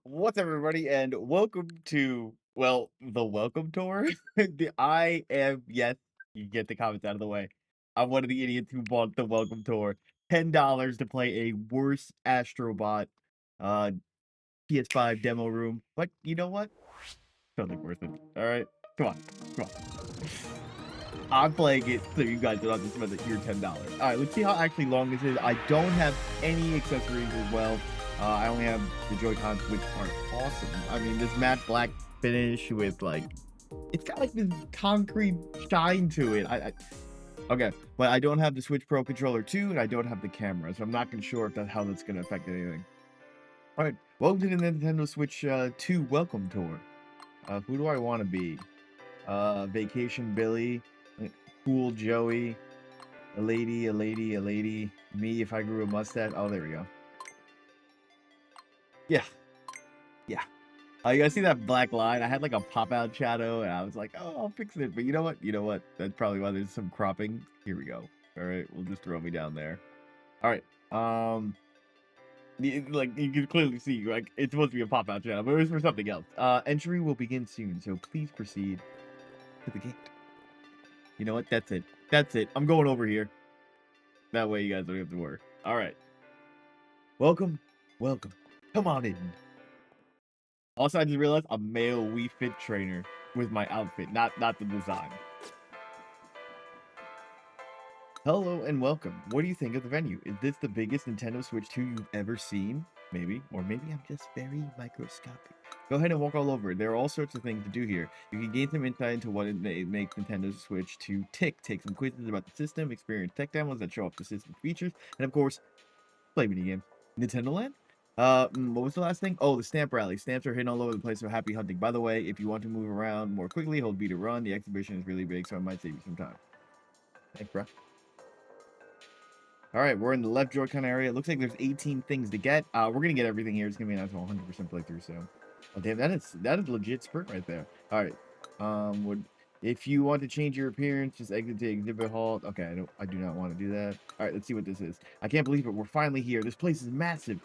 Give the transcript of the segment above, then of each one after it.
What's up, everybody, and welcome to, well, the welcome tour. I am, yes, you get the comments out of the way. I'm one of the idiots who bought the welcome tour. $10 to play a worse Astrobot uh, PS5 demo room. But you know what? Totally worth it. All right? Come on. Come on. I'm playing it so you guys don't have to spend your $10. All right, let's see how actually long this is. I don't have any accessories as well. I only have the Joy-Cons, which are awesome. I mean, this matte black finish with like, it's got like this concrete shine to it. Okay, but I don't have the Switch Pro controller 2, and I don't have the camera, so I'm not sure if how that's gonna affect anything. All right, welcome to the Nintendo Switch 2 welcome tour. Who do I want to be? Vacation Billy, Cool Joey, a lady, me if I grew a mustache. Oh, there we go. Yeah, yeah. You guys see that black line? I had like a pop-out shadow, and I was like, oh, I'll fix it. But you know what? You know what? That's probably why there's some cropping. Here we go. All right, we'll just throw me down there. All right. Like you can clearly see, like it's supposed to be a pop-out shadow, but it was for something else. Entry will begin soon, so please proceed to the gate. You know what? That's it. That's it. I'm going over here. That way you guys don't have to worry. All right. Welcome. Welcome. Come on in. Also, I just realized I'm male Wii Fit trainer with my outfit, not the design. Hello and welcome. What do you think of the venue? Is this the biggest Nintendo Switch 2 you've ever seen? Maybe. Or maybe I'm just very microscopic. Go ahead and walk all over. There are all sorts of things to do here. You can gain some insight into what it makes Nintendo Switch 2 tick. Take some quizzes about the system, experience tech demos that show off the system features, and of course, play minigame. Nintendo Land? What was the last thing? Oh, the stamp rally. Stamps are hidden all over the place, so happy hunting. By the way, if you want to move around more quickly, hold B to run. The exhibition is really big, so I might save you some time. Thanks, bro. All right, we're in the left Joy-Con area. It looks like there's 18 things to get. We're gonna get everything here. It's gonna be an actual 100% playthrough soon. Oh, damn, that is legit sprint right there. All right. If you want to change your appearance, just exit the exhibit hall. Okay, I do not want to do that. All right, let's see what this is. I can't believe it. We're finally here. This place is massive.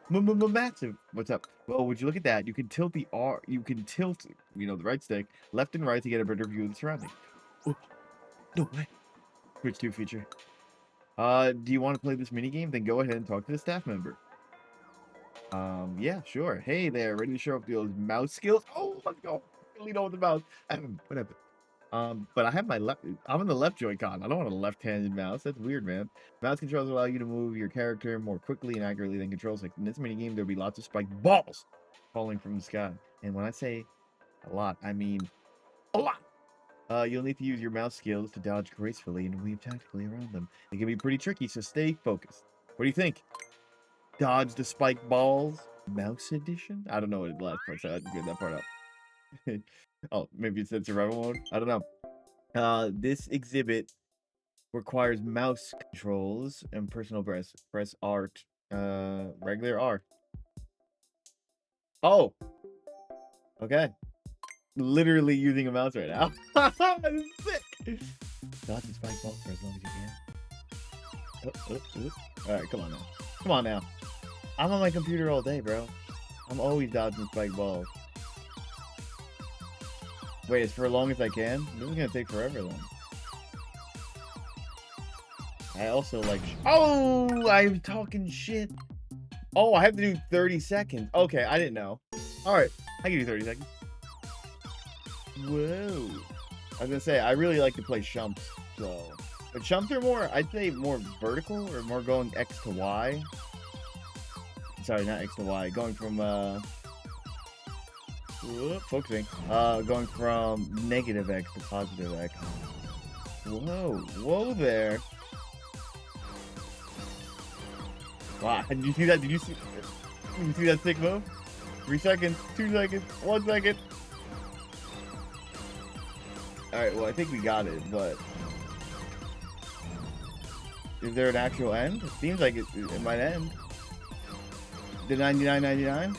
Massive. What's up? Well, would you look at that? You can tilt the R. You can tilt, the right stick, left and right to get a better view of the surroundings. Oh, no way. Switch 2 feature. Do you want to play this mini game? Then go ahead and talk to the staff member. Yeah, sure. Hey there, ready to show off those mouse skills? Oh, let's go. Really know with the mouse. Whatever. But I have my left. I'm on the left Joy-Con. I don't want a left-handed mouse. That's weird, man. Mouse controls allow you to move your character more quickly and accurately than controls. Like in this mini game, there'll be lots of spiked balls falling from the sky. And when I say a lot, I mean a lot. You'll need to use your mouse skills to dodge gracefully and weave tactically around them. It can be pretty tricky, so stay focused. What do you think? Dodge the spiked balls? Mouse edition? I don't know what the last part said. I didn't get that part up. Oh, maybe it said survival mode? I don't know. This exhibit requires mouse controls and personal press. Press R. Regular R. Oh! Okay. Literally using a mouse right now. This is sick! Dodge the spike balls for as long as you can. Alright, come on now. Come on now. I'm on my computer all day, bro. I'm always dodging spike balls. Wait, it's for as long as I can? This is gonna take forever then. I also like... Oh! I'm talking shit. Oh, I have to do 30 seconds. Okay, I didn't know. Alright, I can do 30 seconds. Whoa. I was gonna say, I really like to play shumps, so... But shumps are more, I'd say, more vertical, or more going X to Y. Sorry, not X to Y. Going from, focusing. Going from negative X to positive X. Whoa. Whoa there. Wow, did you see that? Did you see that sick move? 3 seconds, 2 seconds, 1 second. Alright, well, I think we got it, but... Is there an actual end? It seems like it might end. The 99.99?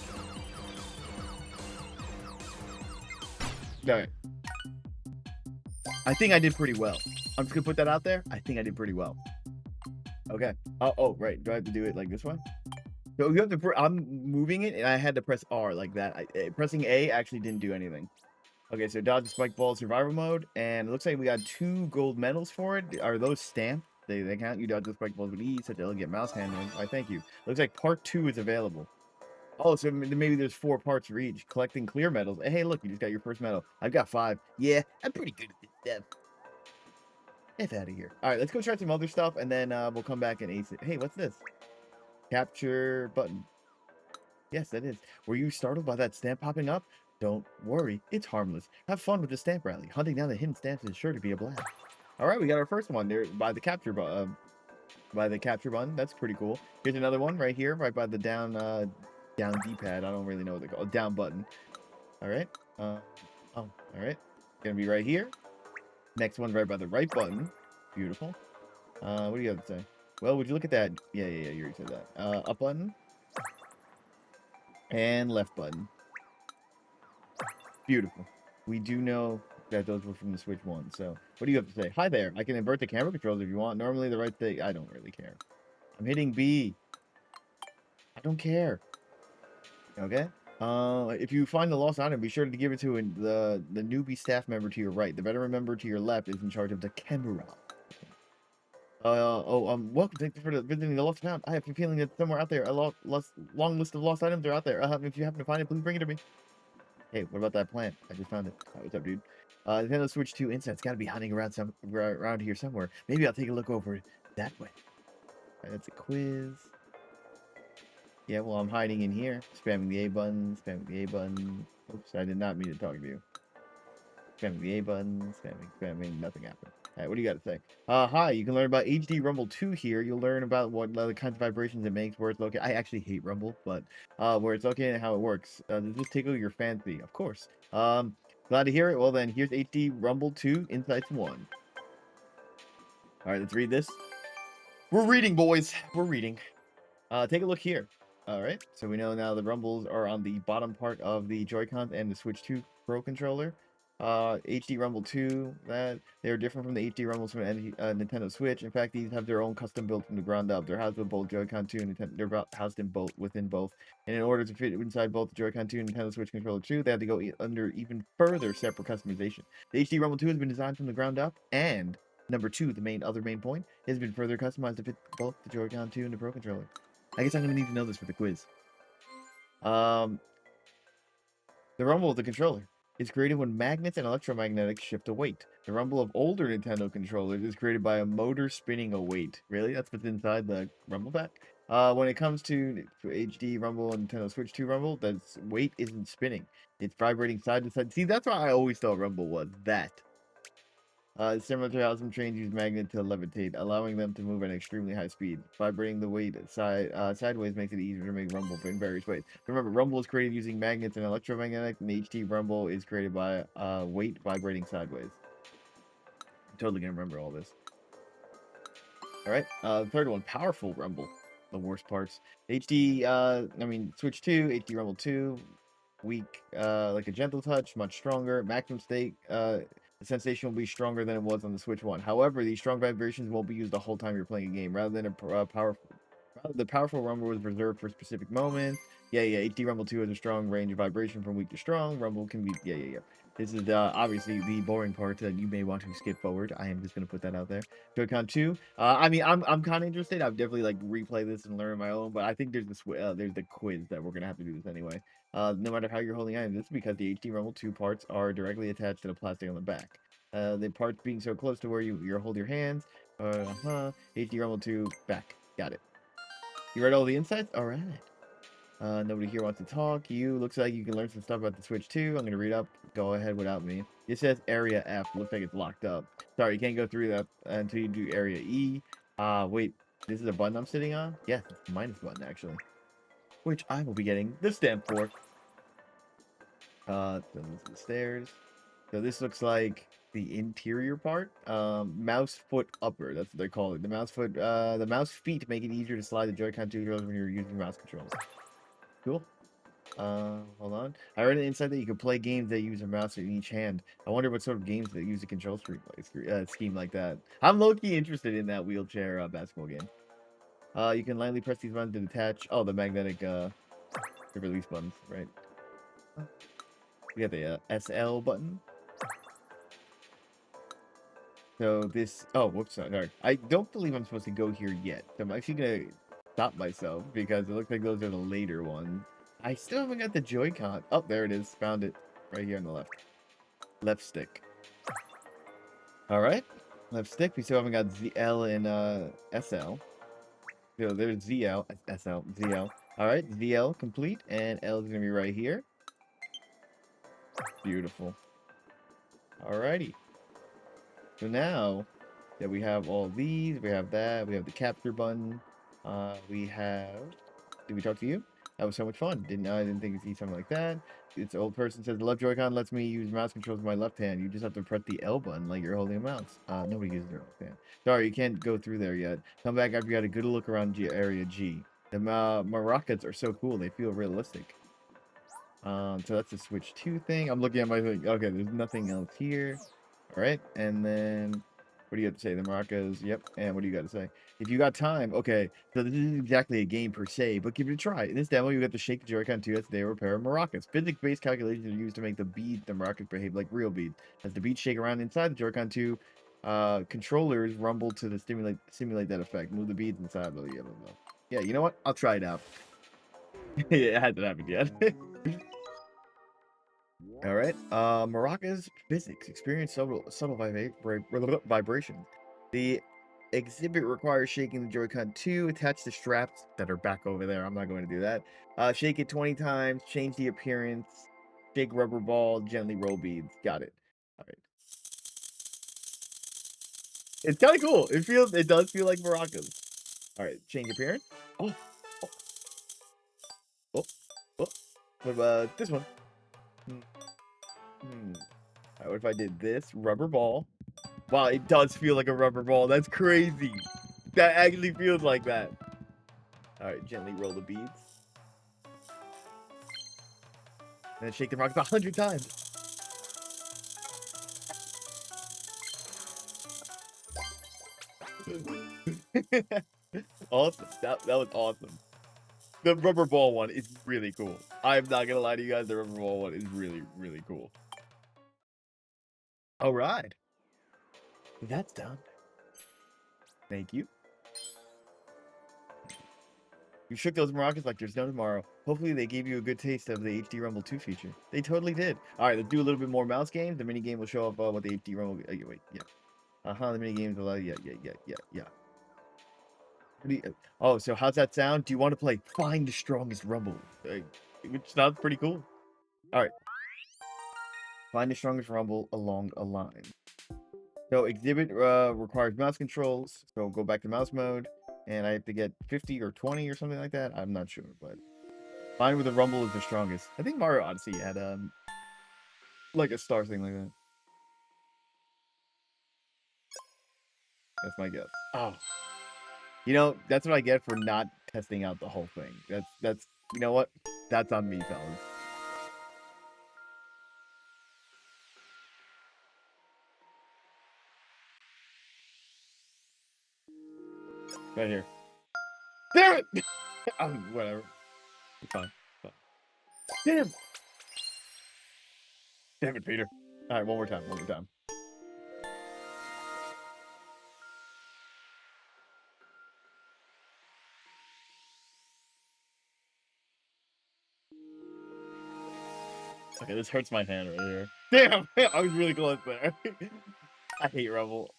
Alright. I think I did pretty well. I'm just gonna put that out there. I think I did pretty well. Okay. Oh, right. Do I have to do it like this way? So you have to. I'm moving it, and I had to press R like that. Pressing A actually didn't do anything. Okay, so dodge the spike ball survival mode, and it looks like we got 2 gold medals for it. Are those stamped? They count. You dodge the spike balls with E, such elegant mouse handling. All right, thank you. Looks like part 2 is available. Oh, so maybe there's 4 parts for each. Collecting clear medals. Hey, look, you just got your first medal. I've got 5. Yeah, I'm pretty good at this stuff. Get out of here. All right, let's go try some other stuff, and then we'll come back and ace it. Hey, what's this? Capture button. Yes, that is. Were you startled by that stamp popping up? Don't worry, it's harmless. Have fun with the stamp rally. Hunting down the hidden stamps is sure to be a blast. All right, we got our first one there by the capture button. That's pretty cool. Here's another one right here, right by the down D-pad. I don't really know what they call it. Down button. All right. All right. Gonna be right here. Next one right by the right button. Beautiful. What do you have to say? Well, would you look at that? Yeah. You already said that. Up button and left button. Beautiful. We do know that those were from the Switch 1. So, what do you have to say? Hi there. I can invert the camera controls if you want. Normally the right thing. I don't really care. I'm hitting B. I don't care. Okay. If you find the lost item, be sure to give it to the newbie staff member to your right. The veteran member to your left is in charge of the camera. Welcome. Thank you for visiting the lost town. I have a feeling that somewhere out there, a long list of lost items are out there. If you happen to find it, please bring it to me. Hey, what about that plant? I just found it. Oh, what's up, dude? Nintendo Switch 2 Inside's got to be hiding around here somewhere. Maybe I'll take a look over that way. Right, that's a quiz. Yeah, well, I'm hiding in here, spamming the A button, spamming the A button. Oops, I did not mean to talk to you. Spamming the A button, spamming, nothing happened. All right, what do you got to say? Hi, you can learn about HD Rumble 2 here. You'll learn about what the kinds of vibrations it makes, where it's located. I actually hate Rumble, but where it's located and how it works. Does this tickle your fancy? Of course. Glad to hear it. Well then, here's HD Rumble 2 Insights 1. All right, let's read this. We're reading, boys. We're reading. Take a look here. All right, so we know now the rumbles are on the bottom part of the Joy-Cons and the Switch 2 Pro controller. HD Rumble 2, that they're different from the HD Rumbles from Nintendo Switch. In fact, these have their own custom build from the ground up. They're housed with both Joy-Con 2 and they're housed in both within both. And in order to fit inside both the Joy-Con 2 and Nintendo Switch controller 2, they have to go under even further separate customization. The HD Rumble 2 has been designed from the ground up, and number 2, the other main point, has been further customized to fit both the Joy-Con 2 and the Pro controller. I guess I'm gonna need to know this for the quiz. The rumble of the controller is created when magnets and electromagnetics shift a weight. The rumble of older Nintendo controllers is created by a motor spinning a weight. Really? That's what's inside the rumble pack? When it comes to HD Rumble and Nintendo Switch 2 Rumble, that weight isn't spinning. It's vibrating side to side. See, that's what I always thought Rumble was. That. Similar to how some trains use magnet to levitate, allowing them to move at an extremely high speed. Vibrating the weight sideways makes it easier to make rumble in various ways. Remember, rumble is created using magnets and electromagnetic, and the HT rumble is created by weight vibrating sideways. I'm totally gonna remember all this. All right, the third one, powerful rumble. The worst parts. Switch 2, HD Rumble 2, weak, like a gentle touch, much stronger. Maximum state, the sensation will be stronger than it was on the Switch 1. However, these strong vibrations won't be used the whole time you're playing a game. The powerful rumble was reserved for specific moments. Yeah. HD Rumble 2 has a strong range of vibration from weak to strong. Rumble can be, yeah. This is obviously the boring part that you may want to skip forward. I am just gonna put that out there. Joy-Con 2. I'm kind of interested. I've definitely like replay this and learn my own, but I think there's there's the quiz that we're gonna have to do this anyway. No matter how you're holding items, this is because the HD Rumble 2 parts are directly attached to the plastic on the back. The parts being so close to where you hold your hands. HD Rumble 2 back. Got it. You read all the insights? All right. Nobody here wants to talk. Looks like you can learn some stuff about the Switch 2. I'm gonna read up. Go ahead without me. It says Area F. Looks like it's locked up. Sorry, you can't go through that until you do Area E. Wait. This is a button I'm sitting on? Yes, it's the minus button, actually. Which I will be getting the stamp for. So this is the stairs. So this looks like the interior part. Mouse foot upper. That's what they call it. The mouse feet make it easier to slide the Joy-Con 2 controllers when you're using mouse controls. Cool. Hold on. I read inside that you can play games that use a mouse in each hand. I wonder what sort of games that use a scheme like that. I'm low-key interested in that wheelchair basketball game. You can lightly press these buttons to detach. Oh, the magnetic the release buttons, right? We got the SL button. So this. Oh, whoops! Sorry. I don't believe I'm supposed to go here yet. So I'm actually gonna stop myself because it looks like those are the later ones. I still haven't got the Joy-Con. Oh, there it is. Found it right here on the left. Left stick. All right. Left stick. We still haven't got ZL and SL. So there's ZL, SL, ZL. All right, ZL complete, and L is gonna be right here. Beautiful. Alrighty. So now that we have all these, we have that, we have the capture button, we have. Did we talk to you? That was so much fun. I didn't think you'd see something like that. This old person says the left Joy-Con lets me use mouse controls with my left hand. You just have to press the L button like you're holding a mouse. Nobody uses their left hand. Sorry, you can't go through there yet. Come back after you got a good look around area G. The maracas are so cool. They feel realistic. So that's the switch 2 thing. I'm looking at my thing. Okay, there's nothing else here. All right, and then what do you have to say? The maracas. Yep. And what do you got to say? If you got time, okay. So this isn't exactly a game per se, but give it a try. In this demo, you got to shake the Joy-Con 2 as they were a pair of maracas. Physics-based calculations are used to make the maracas behave like real beads. As the beads shake around inside the Joy-Con 2, controllers rumble to simulate that effect. Move the beads inside. Blah, blah, blah, blah. Yeah, you know what? I'll try it out. It hasn't happened yet. All right. Maracas physics experience subtle vibrations. The exhibit requires shaking the Joy-Con 2, attach the straps that are back over there. I'm not going to do that. Shake it 20 times, change the appearance, shake rubber ball, gently roll beads. Got it. All right. It's kind of cool. It does feel like maracas. All right, change appearance. Oh, oh, oh, oh. What about this one? Hmm. Hmm. All right, what if I did this rubber ball? Wow, it does feel like a rubber ball. That's crazy. That actually feels like that. All right, gently roll the beads. And then shake the rocks 100 times. Awesome. That was awesome. The rubber ball one is really cool. I'm not gonna lie to you guys. The rubber ball one is really, really cool. All right. That's done. Thank you. You shook those maracas like there's no tomorrow. Hopefully they gave you a good taste of the HD Rumble 2 feature. They totally did. All right, let's do a little bit more mouse games. The mini game will show up what the HD Rumble. Wait, yeah. The mini games will. Yeah. Oh, so how's that sound? Do you want to play Find the Strongest Rumble? Which sounds pretty cool. All right. Find the strongest rumble along a line. So exhibit requires mouse controls. So go back to mouse mode, and I have to get 50 or 20 or something like that. I'm not sure, but find where the rumble is the strongest. I think Mario Odyssey had like a star thing like that. That's my guess. Oh, that's what I get for not testing out the whole thing. That's you know what? That's on me, fellas. Right here. Damn it! Whatever. It's fine. It's fine. Damn! Damn it, Peter. All right, one more time. One more time. Okay, this hurts my hand right here. Damn! I was really close there. I hate Rumble.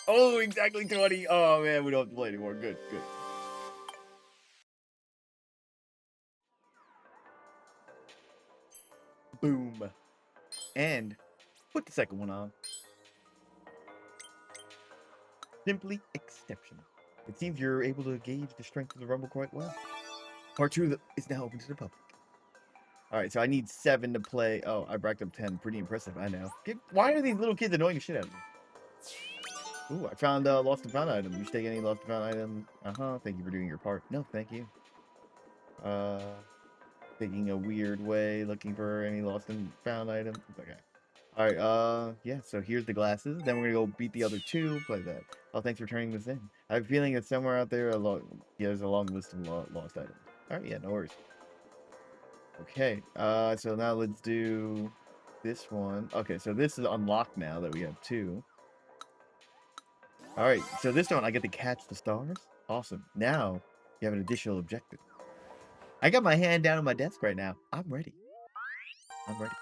Oh, exactly 20. Oh, man, we don't have to play anymore. Good, good. Boom. And put the second one on. Simply exceptional. It seems you're able to gauge the strength of the Rumble quite well. Part 2 is now open to the public. All right, so I need 7 to play. Oh, I racked up 10. Pretty impressive, I know. Why are these little kids annoying the shit out of me? Ooh, I found a lost and found item. You should take any lost and found item. Thank you for doing your part. No, thank you. Thinking a weird way, looking for any lost and found items. Okay. All right, yeah, so here's the glasses. Then we're gonna go beat the other two, play that. Oh, thanks for turning this in. I have a feeling that somewhere out there, yeah, there's a long list of lost items. All right, yeah, no worries. Okay, so now let's do this one. Okay, so this is unlocked now that we have two. All right, so this one I get to catch the stars. Awesome. Now you have an additional objective. I got my hand down on my desk right now. I'm ready. I'm ready.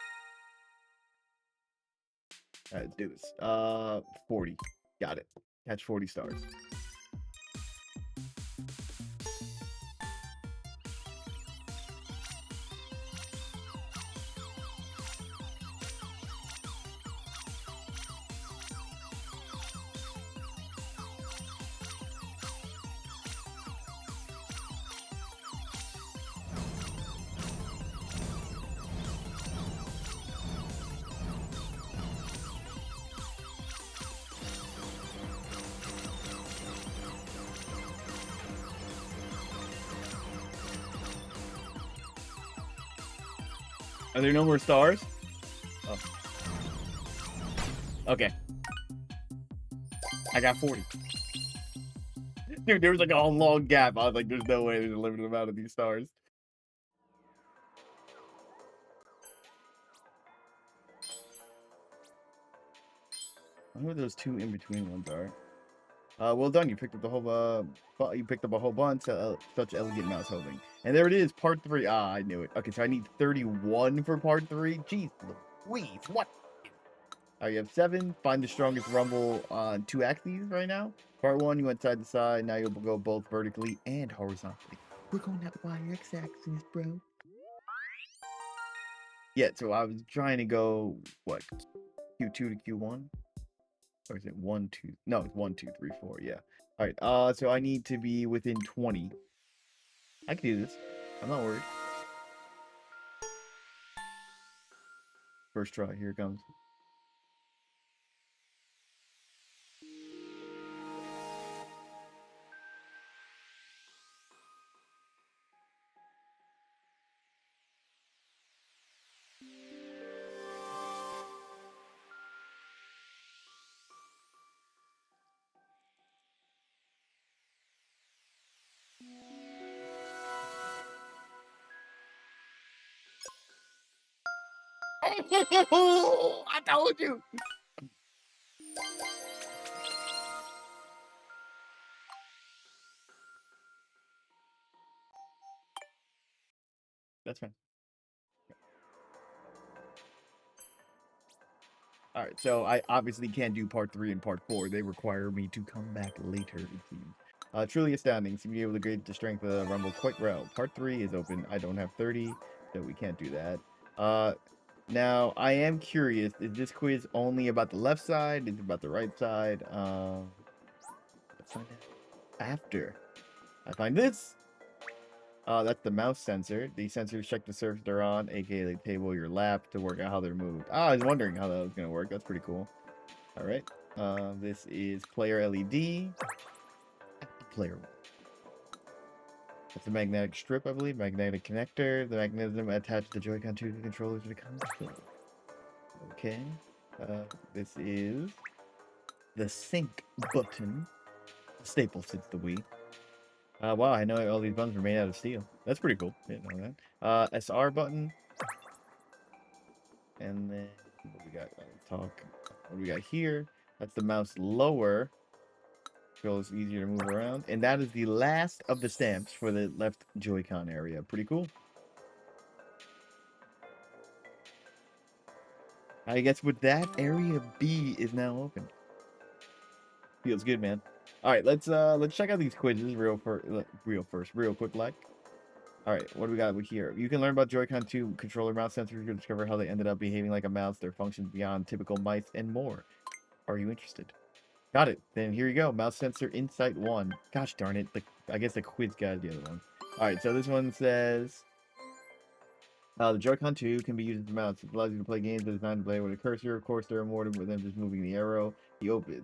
All right, let's do this. 40. Got it. Catch 40 stars. Are there no more stars? Oh. Okay. I got 40. Dude, there was like a long gap. I was like, there's no way there's a limited amount of these stars. I wonder what those two in between ones are. Well done. You picked up the whole you picked up a whole bunch. Such elegant mouse holding. And there it is, part 3. Ah, I knew it. Okay, so I need 31 for part 3. Jeez Louise, what? All right, you have 7. Find the strongest rumble on 2 axes right now. Part 1, you went side to side. Now you'll go both vertically and horizontally. Click on that y-x-axis, bro. Yeah, so I was trying to go, what, Q2 to Q1? Or is it 1, 2? No, it's 1, 2, 3, 4. Yeah. All right. So I need to be within 20. I can do this. I'm not worried. First try. Here it comes. I told you. That's fine. All right, so I obviously can't do part 3 and part 4. They require me to come back later, it seems. Truly astounding. Seem to be able to grade the strength of the rumble quite well. Part 3 is open. I don't have 30, so we can't do that. Now, I am curious. Is this quiz only about the left side? Is it about the right side? Let's find out after I find this. That's the mouse sensor. These sensors check the surface they're on, aka they table your lap to work out how they're moved. I was wondering how that was going to work. That's pretty cool. All right. This is player LED. Player one. That's a magnetic strip, I believe. Magnetic connector. The magnetism attached the Joy-Con to the controllers when it comes to. Okay. This is the sync button. Staple since the Wii. Wow, I know all these buttons were made out of steel. That's pretty cool. Didn't know that. SR button. And then what we got? Talk. What we got here? That's the mouse lower. Feels easier to move around. And that is the last of the stamps for the left Joy-Con area. Pretty cool. I guess with that, area B is now open. Feels good, man. All right, let's check out these quizzes real quick like. All right, what do we got here? You can learn about Joy-Con 2 controller mouse sensors to discover how they ended up behaving like a mouse, their functions beyond typical mice, and more. Are you interested? Got it. Then here you go. Mouse sensor insight 1. Gosh darn it. I guess the quiz guy is the other one. All right, so this one says the Joy-Con 2 can be used as a mouse. It allows you to play games that is designed to play with a cursor. Of course, there are more than just moving the arrow.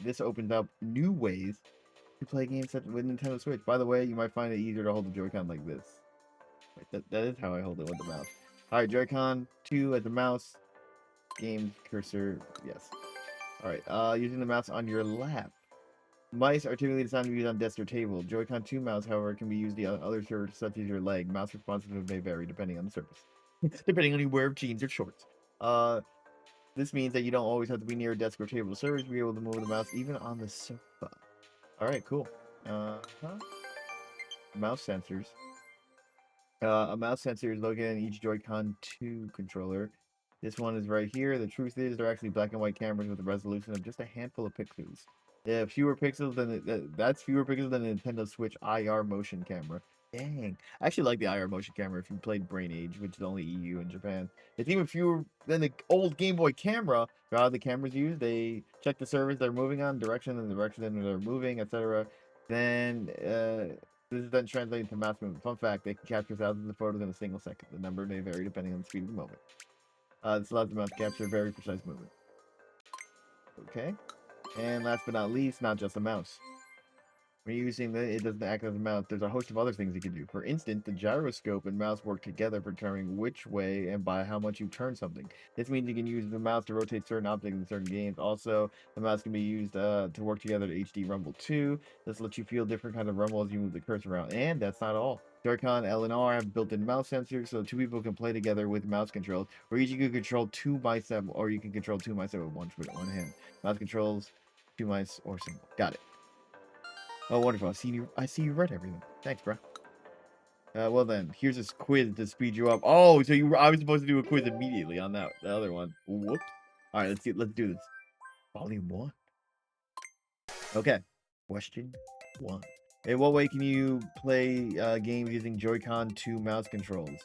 This opens up new ways to play games such with Nintendo Switch. By the way, you might find it easier to hold the Joy-Con like this. Wait, that is how I hold it with the mouse. All right, Joy-Con 2 as a mouse. game cursor. Yes. All right. Using the mouse on your lap. Mice are typically designed to be used on desk or table. Joy-Con 2 mouse, however, can be used on other surfaces such as your leg. Mouse responsiveness may vary depending on the surface. Depending on you wear jeans or shorts. This means that you don't always have to be near a desk or table. Servers will be able to move the mouse even on the sofa. All right, cool. Mouse sensors. A mouse sensor is located in each Joy-Con 2 controller. This one is right here. The truth is, they're actually black and white cameras with a resolution of just a handful of pixels. Yeah, fewer pixels than that's fewer pixels than the Nintendo Switch IR motion camera. Dang, I actually like the IR motion camera. If you played Brain Age, which is only EU and Japan, it's even fewer than the old Game Boy camera. How the cameras used, they check the surface they're moving on, direction and the direction they're moving, etc. Then this is then translated to mouse movement. Fun fact, they can capture thousands of photos in a single second. The number may vary depending on the speed of the moment. This allows the mouse to capture very precise movement. Okay. And last but not least, not just a mouse. When you're using it doesn't act as a mouse. There's a host of other things you can do. For instance, the gyroscope and mouse work together for determining which way and by how much you turn something. This means you can use the mouse to rotate certain objects in certain games. Also, the mouse can be used to work together to HD rumble 2. This lets you feel different kind of rumble as you move the cursor around. And that's not all. Joy-Con L and R have built-in mouse sensors, so two people can play together with mouse controls. Or each you can control two mice, or you can control two mice with one hand. Mouse controls, two mice, or single. Got it. Oh, wonderful. I see you read everything. Thanks, bro. Well then, here's this quiz to speed you up. Oh, so I was supposed to do a quiz immediately on the other one. Whoops. All right, let's do this. Volume 1. Okay. Question 1. In what way can you play games using Joy-Con 2 mouse controls?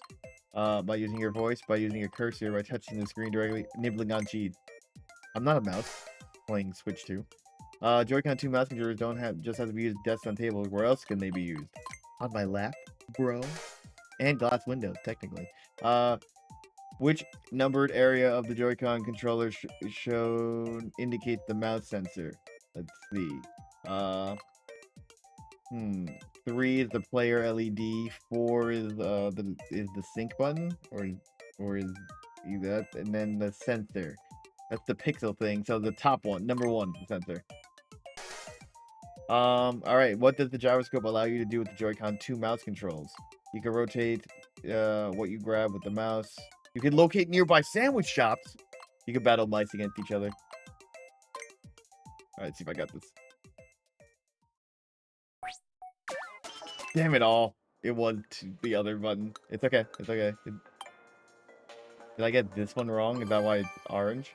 By using your voice, by using your cursor, by touching the screen directly, nibbling on cheese. I'm not a mouse playing Switch 2. Joy-Con 2 mouse controllers don't just have to be used desks on tables. Where else can they be used? On my lap, bro. And glass windows, technically. Which numbered area of the Joy-Con controller shown indicates the mouse sensor? Let's see. 3 is the player LED. 4 is the sync button, or is that, and then the sensor. That's the pixel thing. So the top one, number 1, the sensor. All right. What does the gyroscope allow you to do with the Joy-Con 2 mouse controls? You can rotate what you grab with the mouse. You can locate nearby sandwich shops. You can battle mice against each other. All right, see if I got this. Damn it all. It was the other button. It's okay. It's okay. Did I get this one wrong? Is that why it's orange?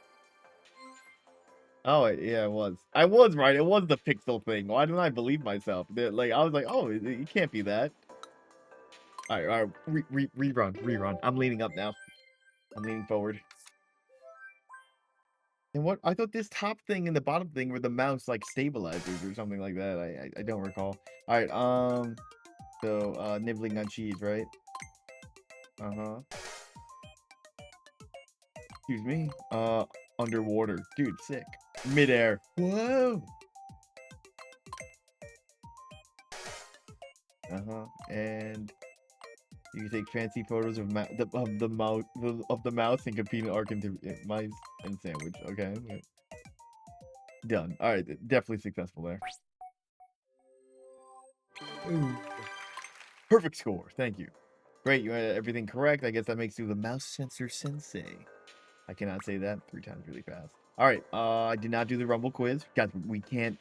Oh, yeah, it was. I was right. It was the pixel thing. Why didn't I believe myself? Like, I was like, oh, it can't be that. All right. Rerun. I'm leaning up now. I'm leaning forward. And what? I thought this top thing and the bottom thing were the mouse, like, stabilizers or something like that. I don't recall. All right, so, nibbling on cheese, right? Uh-huh. Excuse me. Underwater. Dude, sick. Midair. Whoa! Uh-huh. And you can take fancy photos of the mouse and compete in mice and sandwich. Okay. Done. All right. Definitely successful there. Ooh. Perfect score. Thank you. Great. You had everything correct. I guess that makes you the mouse sensor sensei. I cannot say that 3 times really fast. All right. I did not do the Rumble quiz. Guys, we can't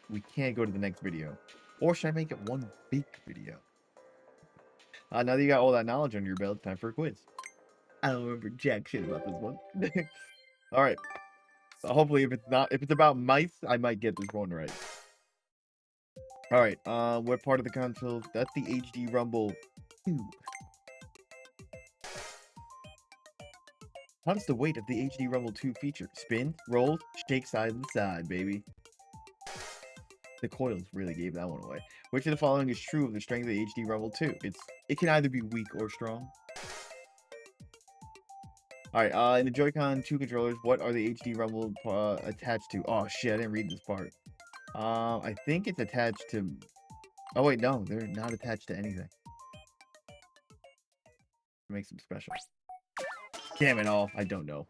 go to the next video. Or should I make it one big video? Now that you got all that knowledge under your belt, it's time for a quiz. I don't remember jack shit about this one. All right. So hopefully, if it's about mice, I might get this one right. All right. What part of the console? That's the HD Rumble 2. How does the weight of the HD Rumble 2 feature? Spin, roll, shake side to side, baby. The coils really gave that one away. Which of the following is true of the strength of the HD Rumble 2? It can either be weak or strong. Alright, in the Joy-Con 2 controllers, what are the HD Rumble attached to? Oh shit, I didn't read this part. I think it's attached to... Oh wait, no, they're not attached to anything. Makes them special. Damn it all, I don't know.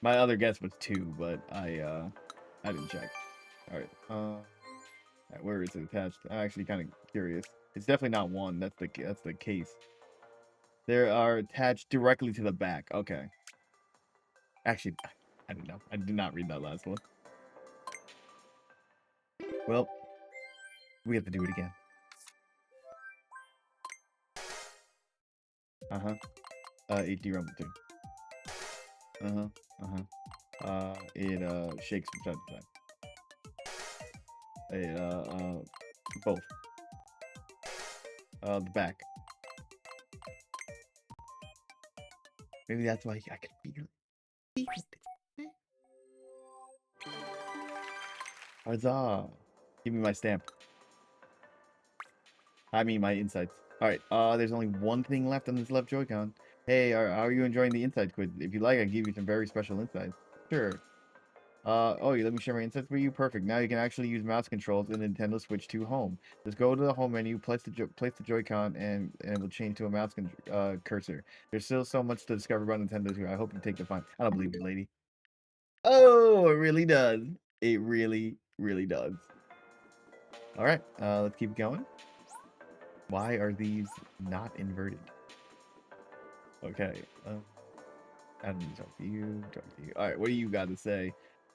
My other guess was 2, but I didn't check. All right. Where is it attached? I'm actually kind of curious. It's definitely not 1. That's the case. They are attached directly to the back. Okay. Actually, I don't know. I did not read that last one. Well, we have to do it again. Uh-huh. HD Rumble 2. Uh-huh. It shakes from time to time. Both. The back. Maybe that's why I could feel it. Huzzah! Give me my stamp. I mean my insights. Alright, there's only one thing left on this left Joy-Con. Hey, are you enjoying the insights quiz? If you like, I can give you some very special insights. Sure. Oh, you let me share my insights with you? Perfect. Now you can actually use mouse controls in the Nintendo Switch 2 Home. Just go to the home menu, place the Joy-Con, and it will change to a mouse cursor. There's still so much to discover about Nintendo 2. I hope you take the fun. I don't believe you, lady. Oh, it really does. It really, really does. Alright, let's keep going. Why are these not inverted? Okay, I don't need to talk to you. Alright, what do you got to say?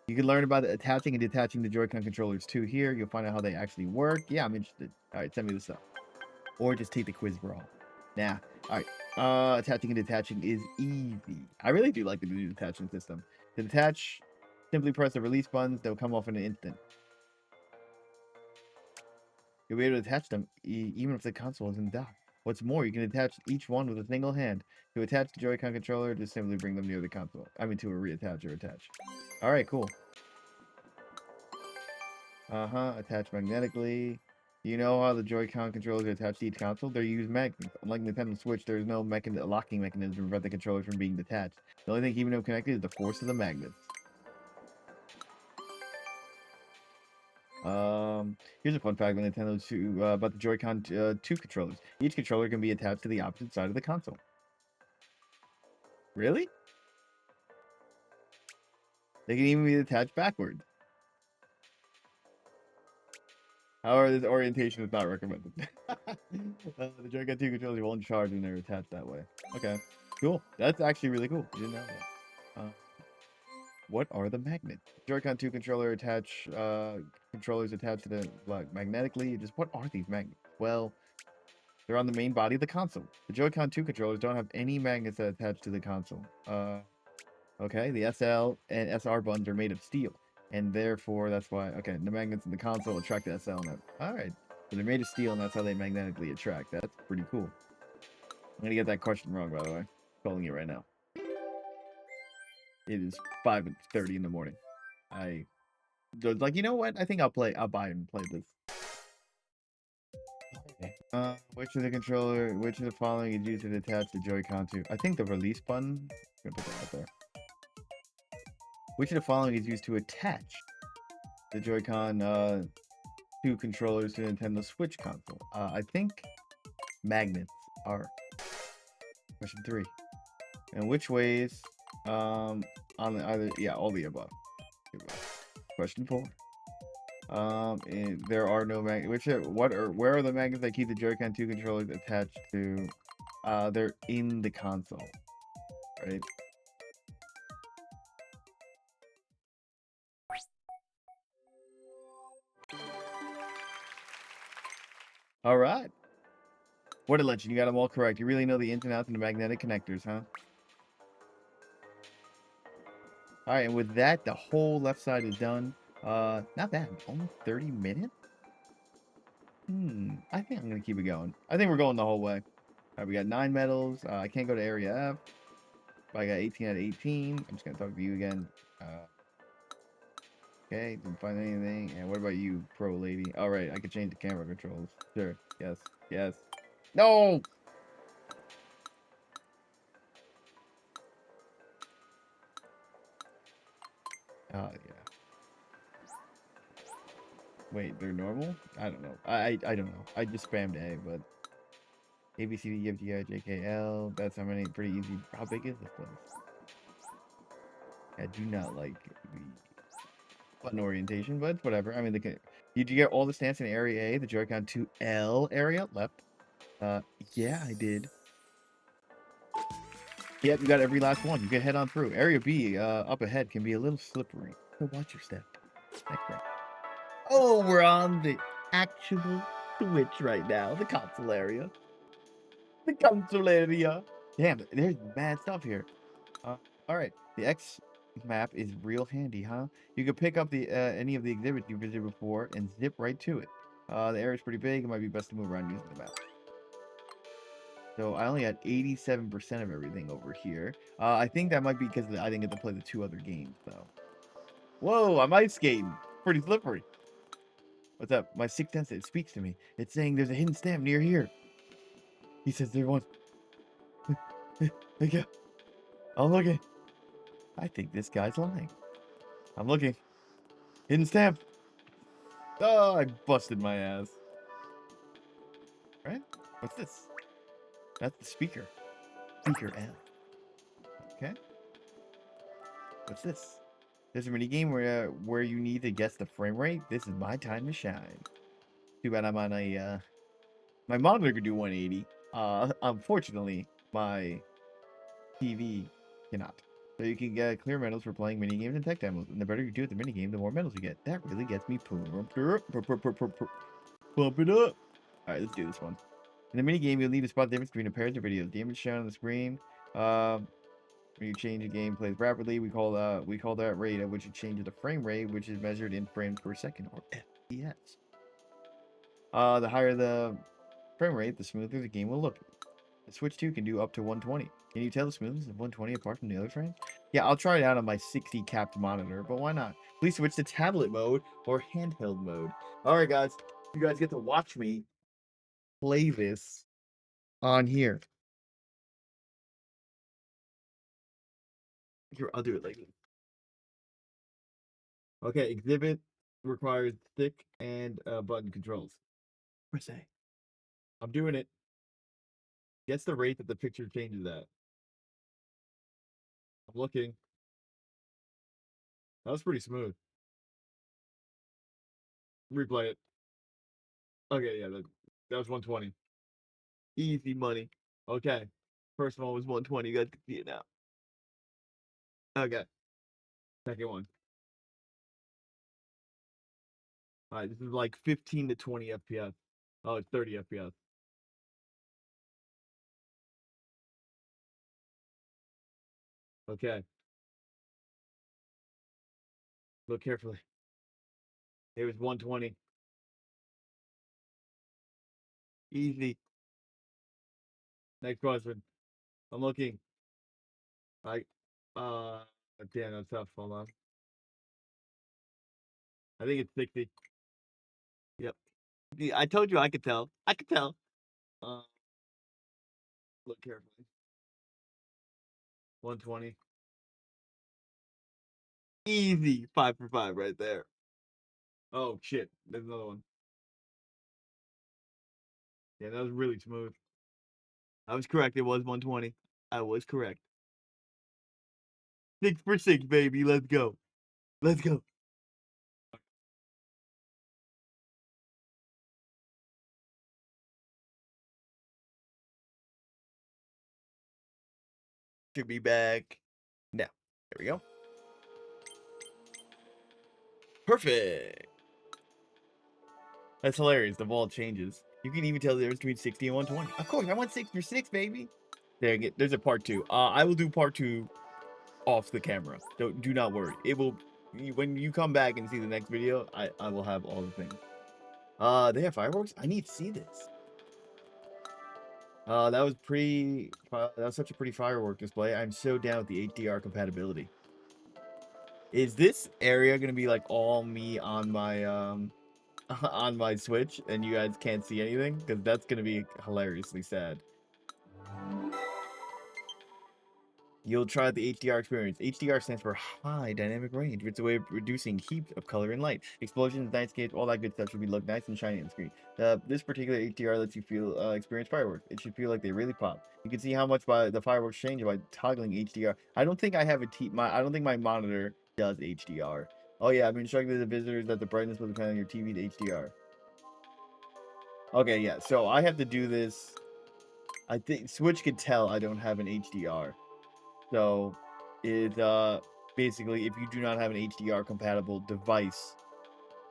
You can learn about attaching and detaching the Joy-Con controllers too here. You'll find out how they actually work. Yeah, I'm interested. Alright, send me this stuff. Or just take the quiz raw. Nah. Alright. Attaching and detaching is easy. I really do like the new detaching system. To detach, simply press the release buttons. They'll come off in an instant. You'll be able to attach them even if the console is in dock. What's more, you can attach each one with a single hand. To attach the Joy-Con controller, just simply bring them near the console. I mean, to a reattach or attach. Alright, cool. Attach magnetically. You know how the Joy-Con controllers are attached to each console? They're used magnets. Unlike Nintendo Switch, there is no locking mechanism to prevent the controllers from being detached. The only thing keeping them connected is the force of the magnets. Here's a fun fact about Nintendo 2, about the Joy-Con 2 controllers. Each controller can be attached to the opposite side of the console. Really? They can even be attached backwards. However, this orientation is not recommended. The Joy-Con 2 controllers won't charge when they're attached that way. Okay, cool. That's actually really cool. I didn't know that. What are the magnets? Joy-Con 2 controllers attached to the magnetically. Just what are these magnets? Well, they're on the main body of the console. The Joy-Con 2 controllers don't have any magnets that attach to the console. Okay, the SL and SR buttons are made of steel, and therefore that's why. Okay, the magnets in the console attract the SL. All right, so they're made of steel, and that's how they magnetically attract. That's pretty cool. I'm gonna get that question wrong, by the way. Calling you right now. It is 5:30 in the morning. Like, you know what? I think I'll buy and play this. Okay. Which of the following is used to attach the Joy-Con to? I think the release button. I'm gonna put that out there. Which of the following is used to attach the Joy-Con 2 controllers to Nintendo Switch console? I think magnets are. Question 3. And which ways? On all the above. Question 4. And there are no magnets. Where are the magnets that keep the Joy-Con 2 controllers attached to? They're in the console, right? All right. What a legend! You got them all correct. You really know the ins and outs of the magnetic connectors, huh? All right, and with that, the whole left side is done. Not bad. Only 30 minutes. I think I'm gonna keep it going. I think we're going the whole way. All right, we got 9 medals. I can't go to area F. But I got 18 out of 18. I'm just gonna talk to you again. Okay, didn't find anything. And what about you, pro lady? All right, I can change the camera controls. Sure. Yes. Yes. No. Oh yeah. Wait, they're normal? I don't know. I don't know. I just spammed A, but A B C D E F G I J K L. That's how many. Pretty easy. How big is this place? I do not like the button orientation, but whatever. I mean, did you get all the stats in area A, the Joy-Con 2L area left? Uh, yeah, I did. Yep, you got every last one. You can head on through. Area B, up ahead, can be a little slippery, so watch your step. Next round. Oh, we're on the actual Switch right now, the console area. The console area. Damn, there's mad stuff here. All right, the X map is real handy, huh? You can pick up the any of the exhibits you visited before and zip right to it. The area's pretty big. It might be best to move around using the map. So I only had 87% of everything over here. I think that might be because I didn't get to play the 2 other games, though. Whoa, I'm ice skating. Pretty slippery. What's up? My sixth sense, it speaks to me. It's saying there's a hidden stamp near here. He says there was. Thank you. I'm looking. I think this guy's lying. I'm looking. Hidden stamp. Oh, I busted my ass. Right? What's this? That's the speaker. Speaker L. Okay. What's this? There's a mini game where you need to guess the frame rate. This is my time to shine. Too bad I'm on a my monitor can do 180. Unfortunately, my TV cannot. So you can get clear medals for playing mini games and tech demos. And the better you do at the mini game, the more medals you get. That really gets me pumped up. All right, let's do this one. In the mini game, you'll need to spot the difference between a pair of videos. The image shown on the screen. When you change the game plays rapidly, we call that rate at which it changes the frame rate, which is measured in frames per second or FPS. The higher the frame rate, the smoother the game will look. The Switch 2 can do up to 120. Can you tell the smoothness of 120 apart from the other frames? Yeah, I'll try it out on my 60 capped monitor, but why not? Please switch to tablet mode or handheld mode. All right, guys, you guys get to watch me play this on here. Here, I'll do it like this. Okay, exhibit requires stick and button controls. Press A. I'm doing it. Guess the rate that the picture changes at. I'm looking. That was pretty smooth. Replay it. Okay, yeah, that was 120. Easy money. Okay. First one was 120. You guys can see it now. Okay. Second one. All right, this is like 15 to 20 FPS. Oh, it's 30 FPS. Okay. Look carefully. It was 120. Easy. Next question. I'm looking. I uh damn, that's tough. Hold on. I think it's 60. Yep. Yeah, I told you I could tell. I could tell. Uh, look carefully. 120. Easy. 5 for 5 right there. Oh shit. There's another one. Yeah, that was really smooth. I was correct. It was 120. I was correct. 6 for 6, baby. Let's go. Let's go. Should be back now. There we go. Perfect. That's hilarious. The ball changes. You can even tell the difference between 60 and 120. Of course, I want 6 for 6, baby. There's a part 2. I will do part 2 off the camera. Do not worry. It will when you come back and see the next video, I will have all the things. They have fireworks? I need to see this. That was such a pretty firework display. I'm so down with the HDR compatibility. Is this area gonna be like all me on my on my Switch and you guys can't see anything? Because that's gonna be hilariously sad. You'll try the HDR experience. HDR stands for high dynamic range. It's a way of reducing heat of color and light. Explosions, nightscapes, all that good stuff should be look nice and shiny on the screen. This particular HDR lets you feel experience fireworks. It should feel like they really pop. You can see how much by the fireworks change by toggling HDR. I don't think I have I don't think my monitor does HDR. Oh yeah, I've been instructing the visitors that the brightness will depend on your TV to HDR. Okay, yeah. So I have to do this. I think Switch could tell I don't have an HDR. So it basically if you do not have an HDR compatible device,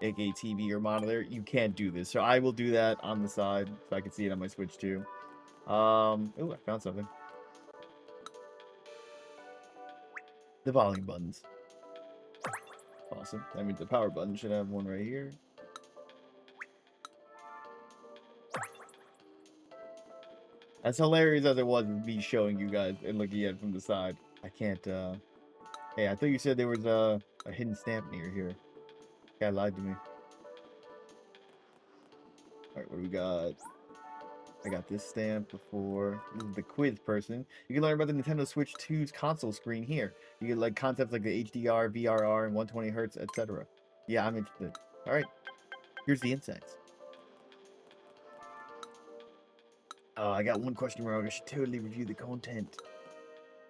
aka TV or monitor, you can't do this. So I will do that on the side so I can see it on my Switch too. Oh, I found something. The volume buttons. Awesome. That means the power button should have one right here. As hilarious as it was me showing you guys and looking at it from the side. I can't hey, I thought you said there was a hidden stamp near here. Guy lied to me. Alright, what do we got? I got this stamp before. This is the quiz person. You can learn about the Nintendo Switch 2's console screen here. You get like concepts like the HDR, VRR, and 120 hertz, etc. Yeah, I'm interested. All right, here's the insights. I got one question wrong. I should totally review the content.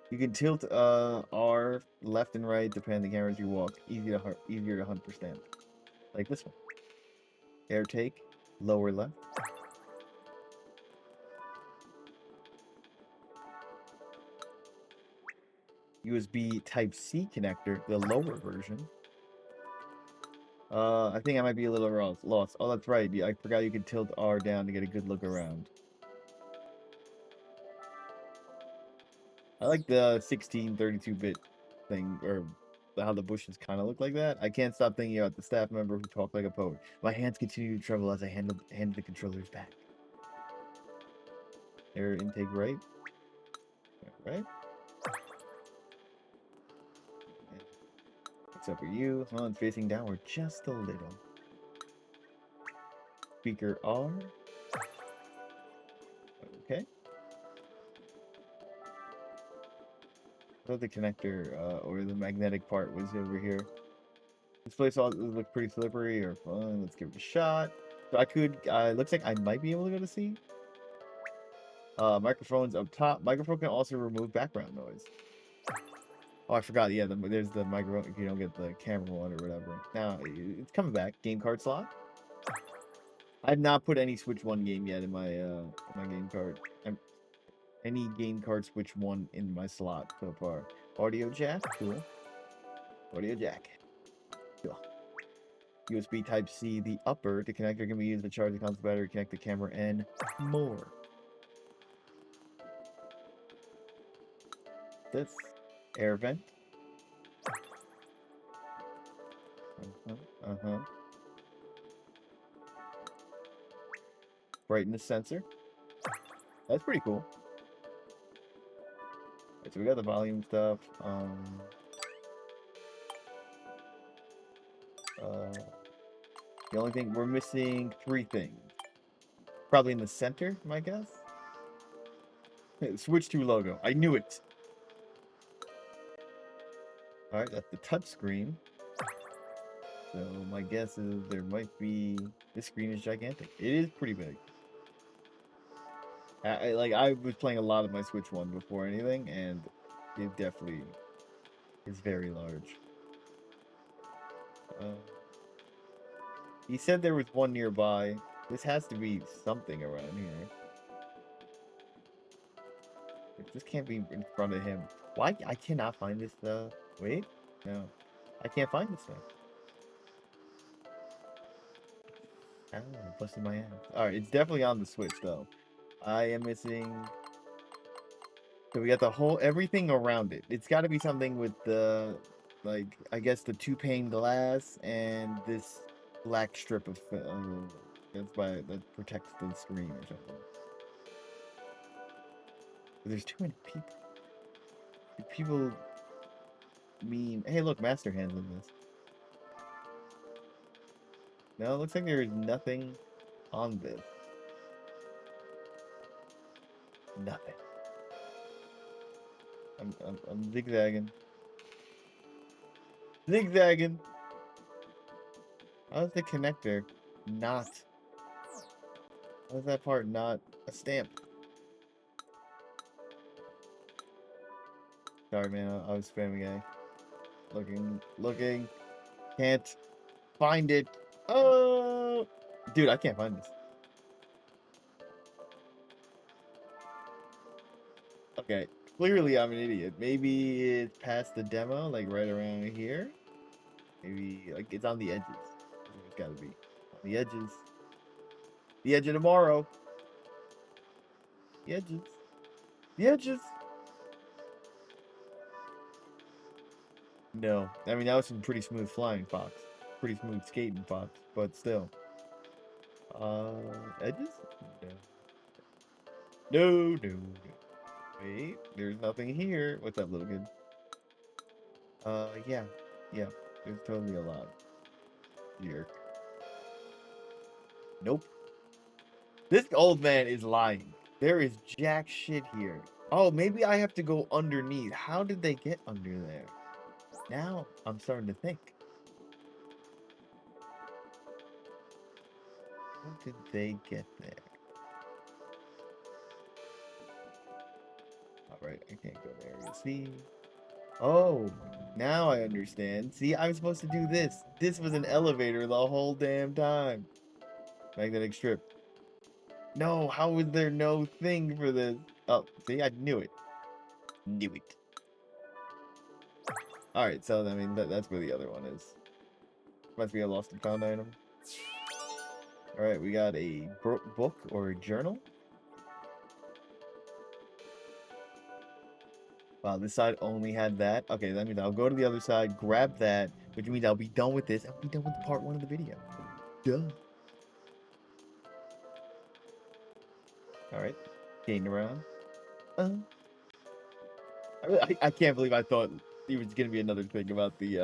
You can tilt R left and right depending on the camera as you walk. Easier to hunt for stamps. Like this one. Air take, lower left. USB Type-C connector, the lower version. I think I might be a little lost. Oh, that's right. I forgot you could tilt R down to get a good look around. I like the 1632-bit thing, or how the bushes kind of look like that. I can't stop thinking about the staff member who talked like a poet. My hands continue to tremble as I hand the controllers back. Air intake right. Right? Except for you. Well, it's facing downward just a little. Speaker R. Okay. I thought the connector or the magnetic part was over here. This place all looks pretty slippery or fun. Let's give it a shot. So I could, looks like I might be able to go to C. Microphone's up top. Microphone can also remove background noise. Oh, I forgot. Yeah, there's the microphone if you don't get the camera one or whatever. Now, it's coming back. Game card slot. I've not put any Switch 1 game yet in my game card. Any game card Switch 1 in my slot so far. Audio jack. Cool. Audio jack. Cool. USB Type-C, the upper. The connector can be used to charge the console battery, connect the camera, and more. This air vent. Uh-huh. Brightness sensor. That's pretty cool. Right, so we got the volume stuff. The only thing we're missing 3 things. Probably in the center, my guess. Switch 2 logo. I knew it. All right, that's the touch screen. So my guess is there might be. This screen is gigantic. It is pretty big. I was playing a lot of my Switch 1 before anything, and it definitely is very large. He said there was one nearby. This has to be something around here. This can't be in front of him. Why? I cannot find this, wait? No. I can't find this thing. Ah, busting my ass. Alright, it's definitely on the Switch, though. I am missing... So we got the whole... Everything around it. It's got to be something with the... Like, I guess the 2-pane glass and this black strip of... that protects the screen or something. But there's too many people. People mean... Hey, look, Master Hand's in this. No, it looks like there is nothing on this. Nothing. I'm zigzagging. Zigzagging. How's the connector not? How's that part not a stamp? Sorry, man. I was spamming A. Looking. Can't find it. Oh, dude, I can't find this. Okay, clearly I'm an idiot. Maybe it's past the demo, like right around here. Maybe like it's on the edges. It's gotta be on the edges. The edge of tomorrow. The edges. The edges. No, I mean that was some pretty smooth flying, Fox. Pretty smooth skating, Fox. But still, uh, edges. No, no, no, no. Wait, there's nothing here. What's up, little kid? Yeah, yeah. There's totally a lot here. Nope. This old man is lying. There is jack shit here. Oh, maybe I have to go underneath. How did they get under there? Now I'm starting to think. How did they get there? Alright, I can't go there. You see? Oh, now I understand. See, I was supposed to do this. This was an elevator the whole damn time. Magnetic strip. No, how was there no thing for this? Oh, see, I knew it. Knew it. Alright, so, I mean, that's where the other one is. Must be a lost and found item. Alright, we got a book or a journal. Wow, this side only had that. Okay, that means I'll go to the other side, grab that, which means I'll be done with this. I'll be done with part 1 of the video. Duh. Alright, gain around. I can't believe I thought there was gonna be another thing about the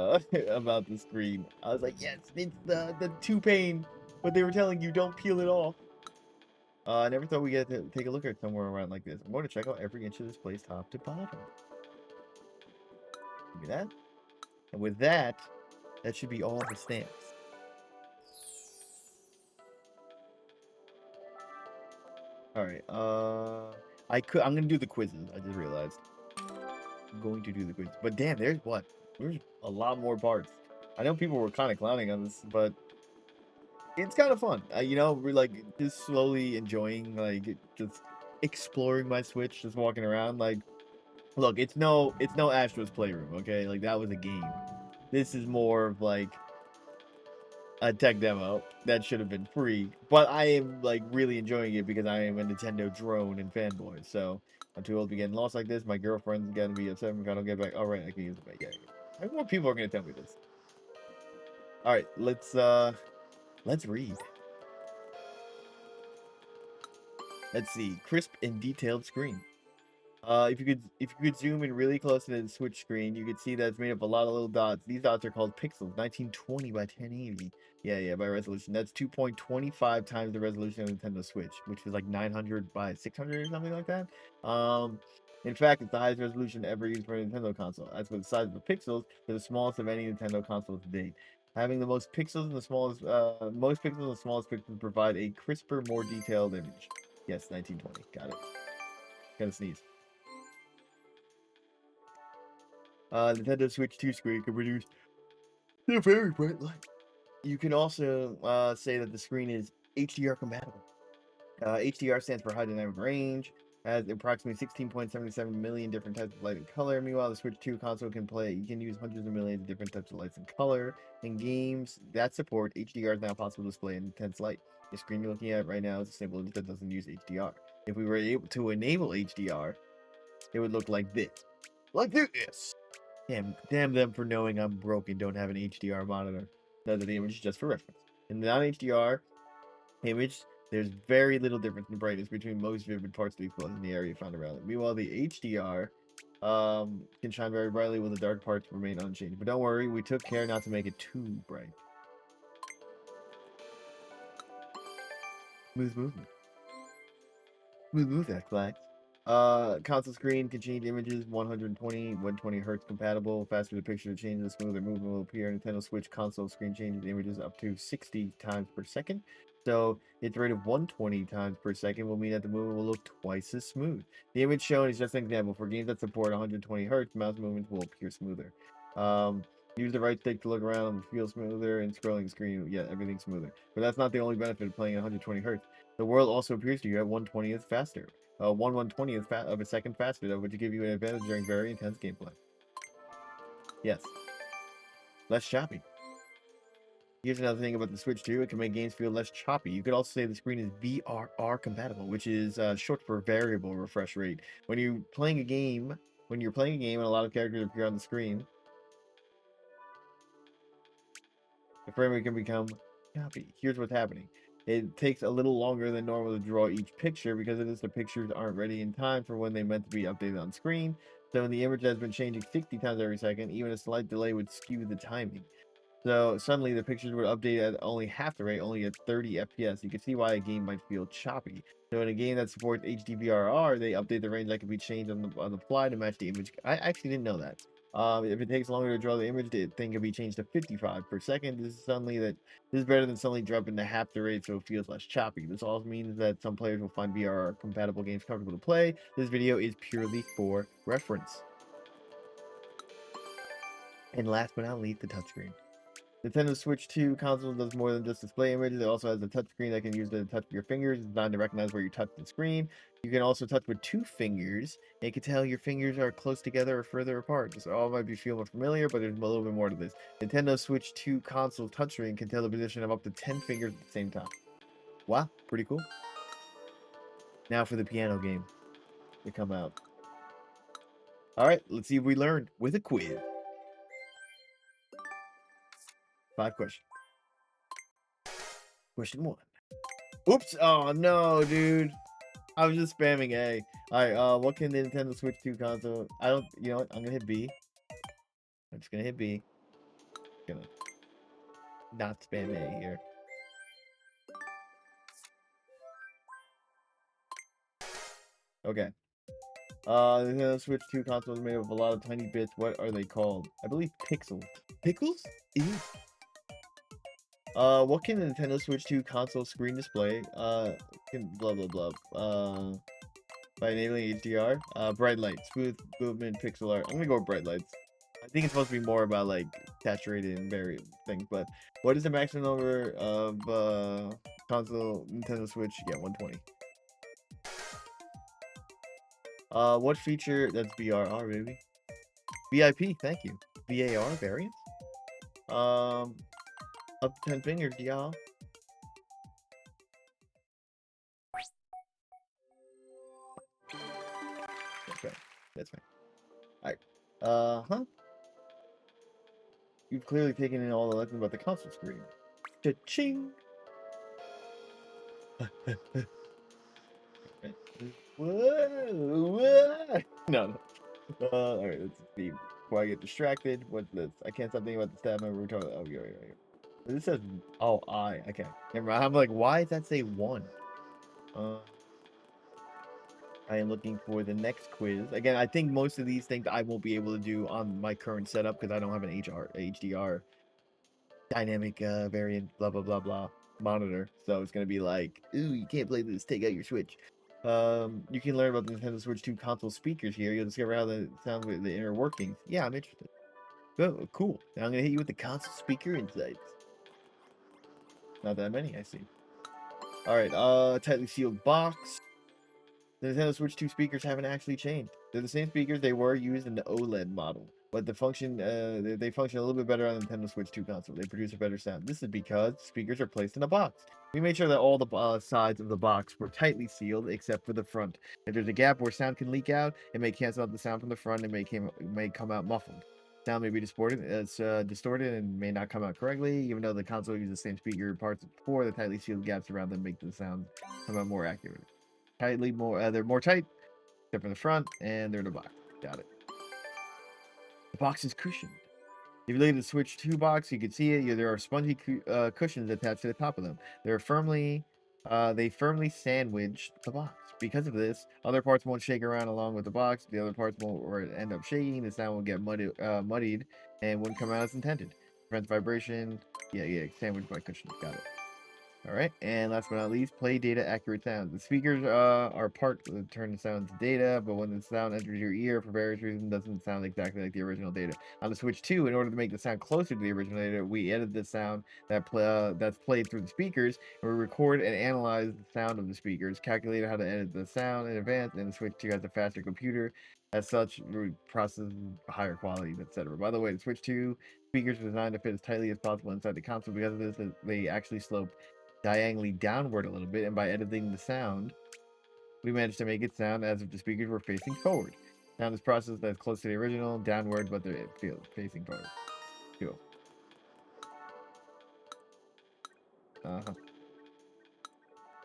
about the screen. I was like, yes, it's the two pane, but they were telling you don't peel it off. I never thought we get to take a look at somewhere around like this. I'm going to check out every inch of this place, top to bottom. Give me that. And with that, that should be all the stamps. All right. I'm gonna do the quizzes. I just realized. I'm going to do the quizzes. But damn, there's what? There's a lot more parts. I know people were kind of clowning on this, but it's kind of fun. You know, we're like just slowly enjoying, like just exploring my Switch, just walking around. Like, look, it's no Astro's Playroom, okay? Like that was a game. This is more of like a tech demo that should have been free, but I am like really enjoying it because I am a Nintendo drone and fanboy. So I'm too old to be getting lost like this. My girlfriend's gonna be upset if I don't get back. All right, I can use it back. Yeah, yeah. How many more people are gonna tell me this? All right, let's read. Let's see. Crisp and detailed screen. If you could zoom in really close to the Switch screen, you could see that it's made up of a lot of little dots. These dots are called pixels. 1920 by 1080. Yeah, by resolution. That's 2.25 times the resolution of Nintendo Switch, which is like 900 by 600 or something like that. In fact, it's the highest resolution ever used for a Nintendo console. As for the size of the pixels, they're the smallest of any Nintendo console to date. Having the most pixels and the smallest, most pixels and the smallest pixels provide a crisper, more detailed image. Yes, 1920. Got it. Gotta sneeze. Nintendo Switch 2 screen can produce a very bright light. You can also say that the screen is HDR compatible. HDR stands for high dynamic range, has approximately 16.77 million different types of light and color. Meanwhile, the Switch 2 console you can use hundreds of millions of different types of lights and color. In games that support HDR is now possible to display in intense light. The screen you're looking at right now is a simple that doesn't use HDR. If we were able to enable HDR, it would look like this. Like this! Damn them for knowing I'm broke and don't have an HDR monitor. Note that the image is just for reference. In the non-HDR image, there's very little difference in brightness between most vivid parts of the exposed in the area found around it. Meanwhile, the HDR can shine very brightly while the dark parts remain unchanged. But don't worry, we took care not to make it too bright. Smooth movement. Smooth move that flag. Console screen can change images 120 hertz compatible. Faster the picture to change, the smoother movement will appear. Nintendo Switch console screen changes images up to 60 times per second. So its rate of 120 times per second will mean that the movement will look twice as smooth. The image shown is just an example. For games that support 120 hertz, mouse movements will appear smoother. Use the right stick to look around and feel smoother, and scrolling the screen, yeah, everything's smoother. But that's not the only benefit of playing at 120 hertz. The world also appears to you at 1/20th faster. 1/120th of a second faster, that would give you an advantage during very intense gameplay. Yes, less choppy. Here's another thing about the Switch too. It can make games feel less choppy. You could also say the screen is VRR compatible, which is short for variable refresh rate. When you're playing a game, and a lot of characters appear on the screen, the frame rate can become choppy. Here's what's happening. It takes a little longer than normal to draw each picture because the pictures aren't ready in time for when they meant to be updated on screen. So when the image has been changing 60 times every second, even a slight delay would skew the timing. So suddenly the pictures would update at only half the rate, only at 30 FPS. You can see why a game might feel choppy. So in a game that supports HDVRR, they update the range that can be changed on the fly to match the image. I actually didn't know that. If it takes longer to draw the image, the thing can be changed to 55 per second. This is better than suddenly dropping to half the rate, so it feels less choppy. This also means that some players will find VR compatible games comfortable to play. This video is purely for reference. And last but not least, the touchscreen. Nintendo Switch 2 console does more than just display images. It also has a touchscreen that can use the touch of your fingers. It's designed to recognize where you touch the screen. You can also touch with 2 fingers. And it can tell your fingers are close together or further apart. This all might be feel familiar, but there's a little bit more to this. Nintendo Switch 2 console touchscreen can tell the position of up to 10 fingers at the same time. Wow, pretty cool. Now for the piano game to come out. All right, let's see if we learned with a quiz. 5 questions. Question 1. Oops! Oh no, dude. I was just spamming A. Alright, what can the Nintendo Switch 2 console? I don't, you know what? I'm gonna hit B. I'm just gonna hit B. Gonna not spam A here. Okay. The Nintendo Switch 2 console is made of a lot of tiny bits. What are they called? I believe pixels. Pickles? Ew. What can the Nintendo Switch 2 console screen display? Can blah blah blah. By enabling HDR, bright light, smooth movement, pixel art. I'm gonna go with bright lights. I think it's supposed to be more about like saturated and varied things, but what is the maximum number of console Nintendo Switch? Yeah, 120. What feature? That's VRR, baby. VIP, thank you. VAR variants. Up to 10 fingers, y'all. That's right. That's right. All right. Huh? You've clearly taken in all the lessons about the console screen. Cha-ching! Whoa! No. All right, let's see. Before I get distracted, what's this? I can't stop thinking about the stab member. Oh, yeah. This says, oh, I. Okay. Never mind. I'm like, why does that say 1? I am looking for the next quiz. Again, I think most of these things I won't be able to do on my current setup because I don't have an HDR dynamic variant, blah, blah, blah, blah monitor. So it's going to be like, ooh, you can't play this. Take out your Switch. You can learn about the Nintendo Switch 2 console speakers here. You'll discover how they sound with the inner workings. Yeah, I'm interested. Oh, cool. Now I'm going to hit you with the console speaker insights. Not that many, I see. All right, tightly sealed box. The Nintendo Switch 2 speakers haven't actually changed. They're the same speakers they were used in the OLED model, but they function a little bit better on the Nintendo Switch 2 console. They produce a better sound. This is because speakers are placed in a box. We made sure that all the sides of the box were tightly sealed except for the front. If there's a gap where sound can leak out, it may cancel out the sound from the front and may come out muffled. Sound may be distorted and may not come out correctly, even though the console uses the same speaker parts as before. The tightly sealed gaps around them make the sound come out more accurate. They're more tight, except for the front, and they're in a box. Got it. The box is cushioned. If you look at the Switch 2 box, you can see it. There are spongy cushions attached to the top of them. They're firmly They firmly sandwich the box. Because of this, other parts won't shake around along with the box. The other parts won't or end up shaking. The sound will get muddied and wouldn't come out as intended. Prevents vibration. Yeah, sandwiched by cushion. Got it. All right, and last but not least, play data accurate sounds. The speakers are part to turn the sound to data, but when the sound enters your ear for various reasons, it doesn't sound exactly like the original data. On the Switch 2, in order to make the sound closer to the original data, we edit the sound that's played through the speakers, and we record and analyze the sound of the speakers, calculate how to edit the sound in advance, and the Switch 2 has a faster computer. As such, we process higher quality, etc. By the way, the Switch 2 speakers are designed to fit as tightly as possible inside the console. Because of this, they actually slope diagonally downward a little bit, and by editing the sound, we managed to make it sound as if the speakers were facing forward. Now this process that's close to the original, downward, but they're facing forward. Cool.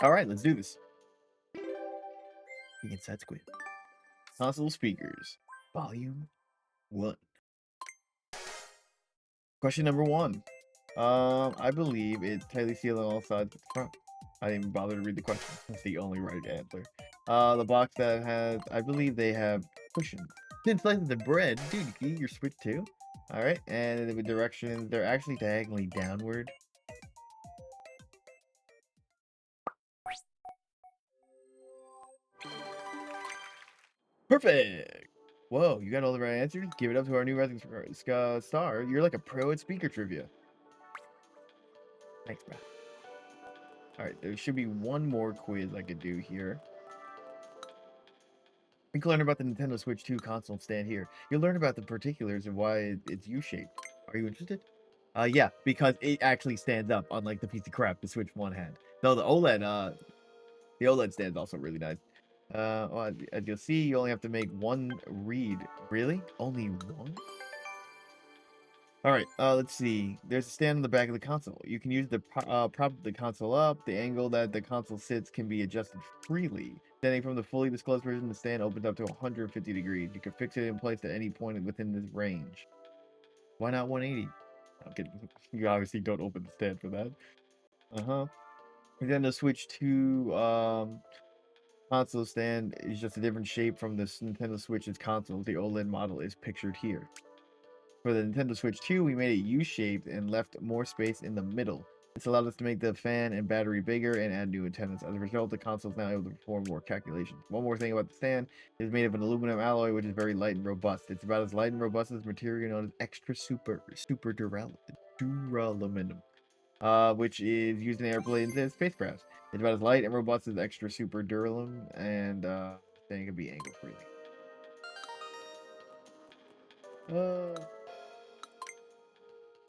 All right, let's do this. The Inside Squid. Console speakers, volume 1. Question number 1. I believe it's tightly sealed on all sides at the front. I didn't even bother to read the question. That's the only right answer. The box that has, I believe they have cushions. Thin slices of bread. Dude, you can eat your Switch too? Alright, and the directions, they're actually diagonally downward. Perfect! Whoa, you got all the right answers? Give it up to our new rising star. You're like a pro at speaker trivia. Thanks, bro. Alright, there should be one more quiz I could do here. You can learn about the Nintendo Switch 2 console stand here. You'll learn about the particulars of why it's U-shaped. Are you interested? Yeah, because it actually stands up, unlike the piece of crap the Switch 1 had. Though the OLED stand's also really nice. Well, as you'll see, you only have to make one read. Really? Only one? Alright, let's see. There's a stand on the back of the console. You can use the prop the console up. The angle that the console sits can be adjusted freely. Standing from the fully disclosed version, the stand opens up to 150 degrees. You can fix it in place at any point within this range. Why not 180? I'm kidding. You obviously don't open the stand for that. Nintendo Switch 2 console stand is just a different shape from the Nintendo Switch's console. The OLED model is pictured here. For the Nintendo Switch 2, we made it U-shaped and left more space in the middle. This allowed us to make the fan and battery bigger and add new antennas. As a result, the console is now able to perform more calculations. One more thing about the stand, it is made of an aluminum alloy, which is very light and robust. It's about as light and robust as material known as extra super duraluminum, which is used in airplanes and spacecrafts. It's about as light and robust as extra super duraluminum, and then it can be angle freely.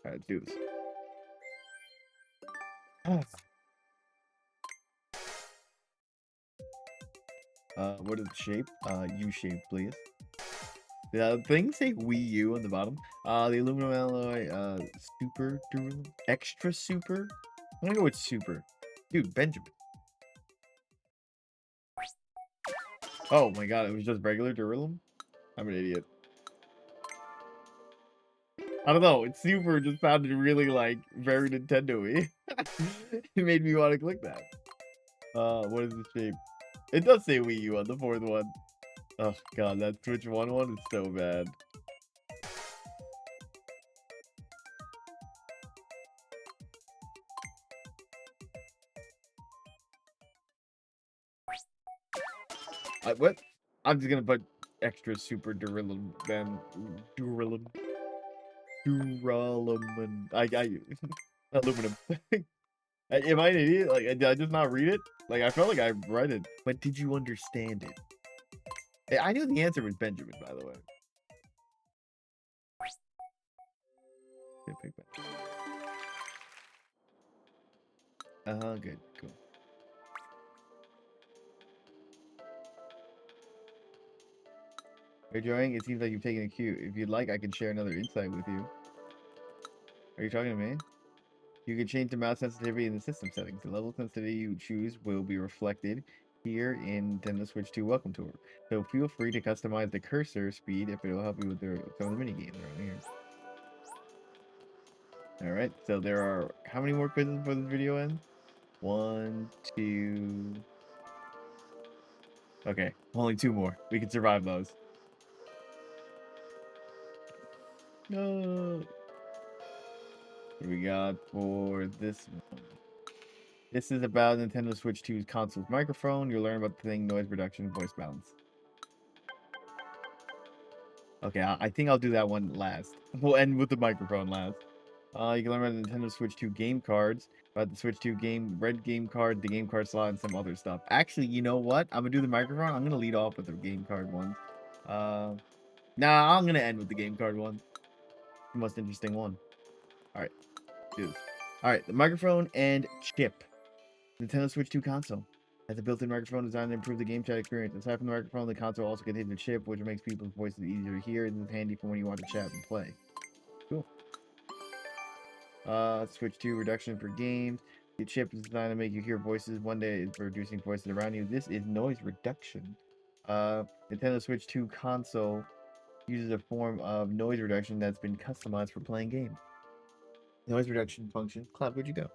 Alright, let's do this. What is the shape? U-shape, please. The things say Wii U on the bottom. The aluminum alloy, super durable, extra super. I'm gonna go with super. Dude, Benjamin. Oh my god, it was just regular duralum? I'm an idiot. I don't know, it's super just sounded really like very Nintendo-y. It made me want to click that. What is the shape? It does say Wii U on the fourth one. Oh god, that Switch 1 is so bad. What? I'm just gonna put extra super duralum then duralum. Duralumin. Aluminum. Am I an idiot? Like, did I just not read it? Like, I felt like I read it, but did you understand it? I knew the answer was Benjamin, by the way. Good, cool. Are you enjoying? It seems like you've taken a cue. If you'd like, I can share another insight with you. Are you talking to me? You can change the mouse sensitivity in the system settings. The level of sensitivity you choose will be reflected here in Nintendo Switch 2 Welcome Tour. So feel free to customize the cursor speed if it will help you with some of the mini games around here. Alright, so there are how many more quizzes before this video ends? 1, 2. Okay, only 2 more. We can survive those. No. What do we got for this one? This is about Nintendo Switch 2's console's microphone. You'll learn about the thing, noise reduction, voice balance. Okay, I think I'll do that one last. We'll end with the microphone last. You can learn about the Nintendo Switch 2 game cards, about the Switch 2 red game card, the game card slot, and some other stuff. Actually, you know what? I'm gonna do the microphone. I'm gonna lead off with the game card ones. Nah, I'm gonna end with the game card one. The most interesting one. All right, do this. All right, the microphone and chip. Nintendo Switch 2 console has a built-in microphone designed to improve the game chat experience. Aside from the microphone, the console also contains a chip, which makes people's voices easier to hear and is handy for when you want to chat and play. Cool. Switch 2 reduction for games. The chip is designed to make you hear voices. One day it's for reducing voices around you. This is noise reduction. Nintendo Switch 2 console uses a form of noise reduction that's been customized for playing games. Noise reduction function. Cloud, where'd you go?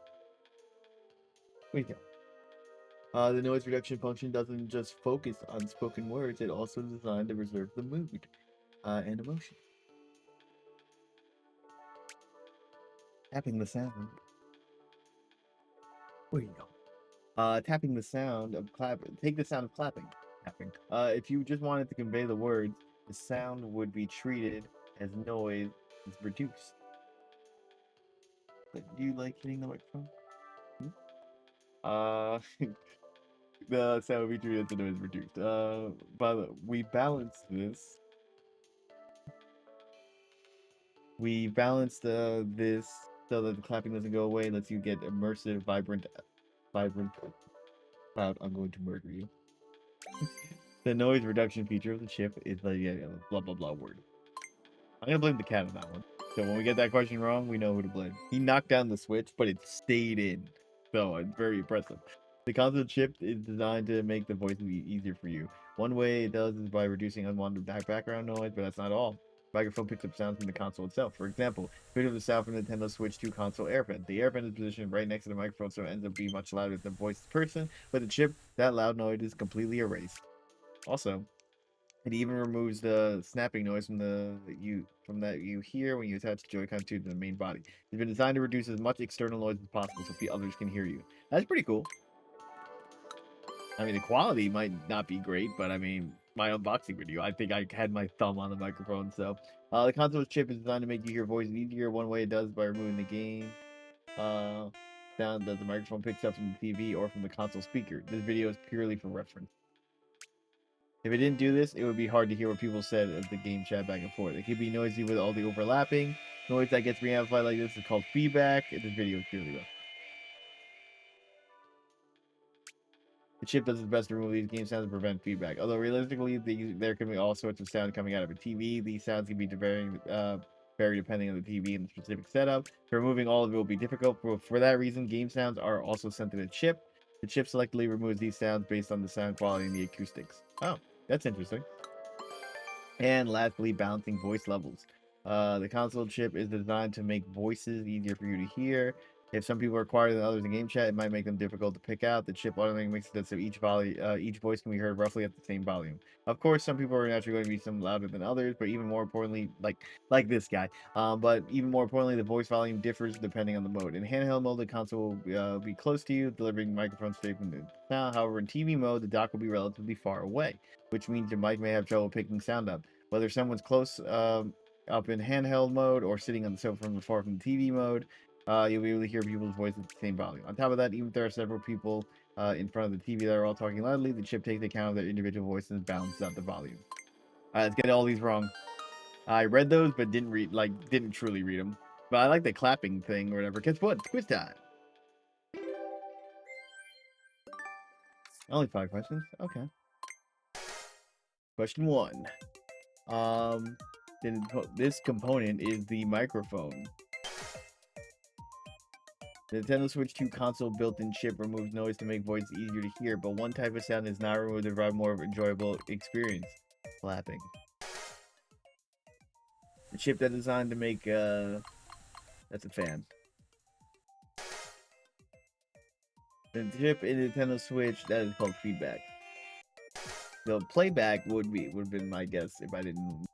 Where'd you go? The noise reduction function doesn't just focus on spoken words, it also is designed to reserve the mood and emotion. Tapping the sound. Where you go? Tapping the sound of clapping. Take the sound of clapping. Tapping. If you just wanted to convey the words, the sound would be treated as noise is reduced. But do you like hitting the microphone? Hmm? The sound would be treated as a noise reduced. But we balance this. We balanced this so that the clapping doesn't go away. Lets you get immersive, vibrant. Cloud, I'm going to murder you. The noise reduction feature of the chip is the blah blah blah word. I'm gonna blame the cat on that one. So when we get that question wrong, we know who to blame. He knocked down the switch, but it stayed in. So it's very impressive. The console chip is designed to make the voice easier for you. One way it does is by reducing unwanted background noise, but that's not all. The microphone picks up sounds from the console itself. For example, think of the sound from the Nintendo Switch 2 console AirVent. The AirVent is positioned right next to the microphone, so it ends up being much louder than the voice person. But the chip, that loud noise is completely erased. Also, it even removes the snapping noise from that you hear when you attach the Joy-Con to the main body. It's been designed to reduce as much external noise as possible so the others can hear you. That's pretty cool. I mean, the quality might not be great, but I mean, my unboxing video, I think I had my thumb on the microphone. So, the console's chip is designed to make you hear voices easier. One way it does by removing the game sound that the microphone picks up from the TV or from the console speaker. This video is purely for reference. If it didn't do this, it would be hard to hear what people said of the game chat back and forth. It could be noisy with all the overlapping. Noise that gets re-amplified like this is called feedback. This video is purely rough. The chip does its best to remove these game sounds and prevent feedback. Although realistically, there can be all sorts of sound coming out of a TV. These sounds can be vary depending on the TV and the specific setup. So removing all of it will be difficult. For that reason, game sounds are also sent to the chip. The chip selectively removes these sounds based on the sound quality and the acoustics. Oh, that's interesting. And lastly, balancing voice levels. The console chip is designed to make voices easier for you to hear. If some people are quieter than others in game chat, it might make them difficult to pick out. The chip automatically makes it so each voice can be heard roughly at the same volume. Of course, some people are naturally going to be some louder than others, but even more importantly, like this guy. But even more importantly, the voice volume differs depending on the mode. In handheld mode, the console will be close to you, delivering microphone straight from the sound. However, in TV mode, the dock will be relatively far away, which means your mic may have trouble picking sound up. Whether someone's close up in handheld mode or sitting on the sofa from far from the TV mode, you'll be able to hear people's voices at the same volume. On top of that, even if there are several people in front of the TV that are all talking loudly, the chip takes account of their individual voices and balances out the volume. Let's get all these wrong. I read those, but didn't truly read them. But I like the clapping thing or whatever. Guess what? Quiz time. Only 5 questions. Okay. Question 1. This component is the microphone. The Nintendo Switch 2 console built-in chip removes noise to make voices easier to hear, but one type of sound is not removed to provide more of an enjoyable experience. Clapping. The chip that's designed to make, that's a fan. The chip in Nintendo Switch, that is called feedback. The playback would have been my guess if I didn't.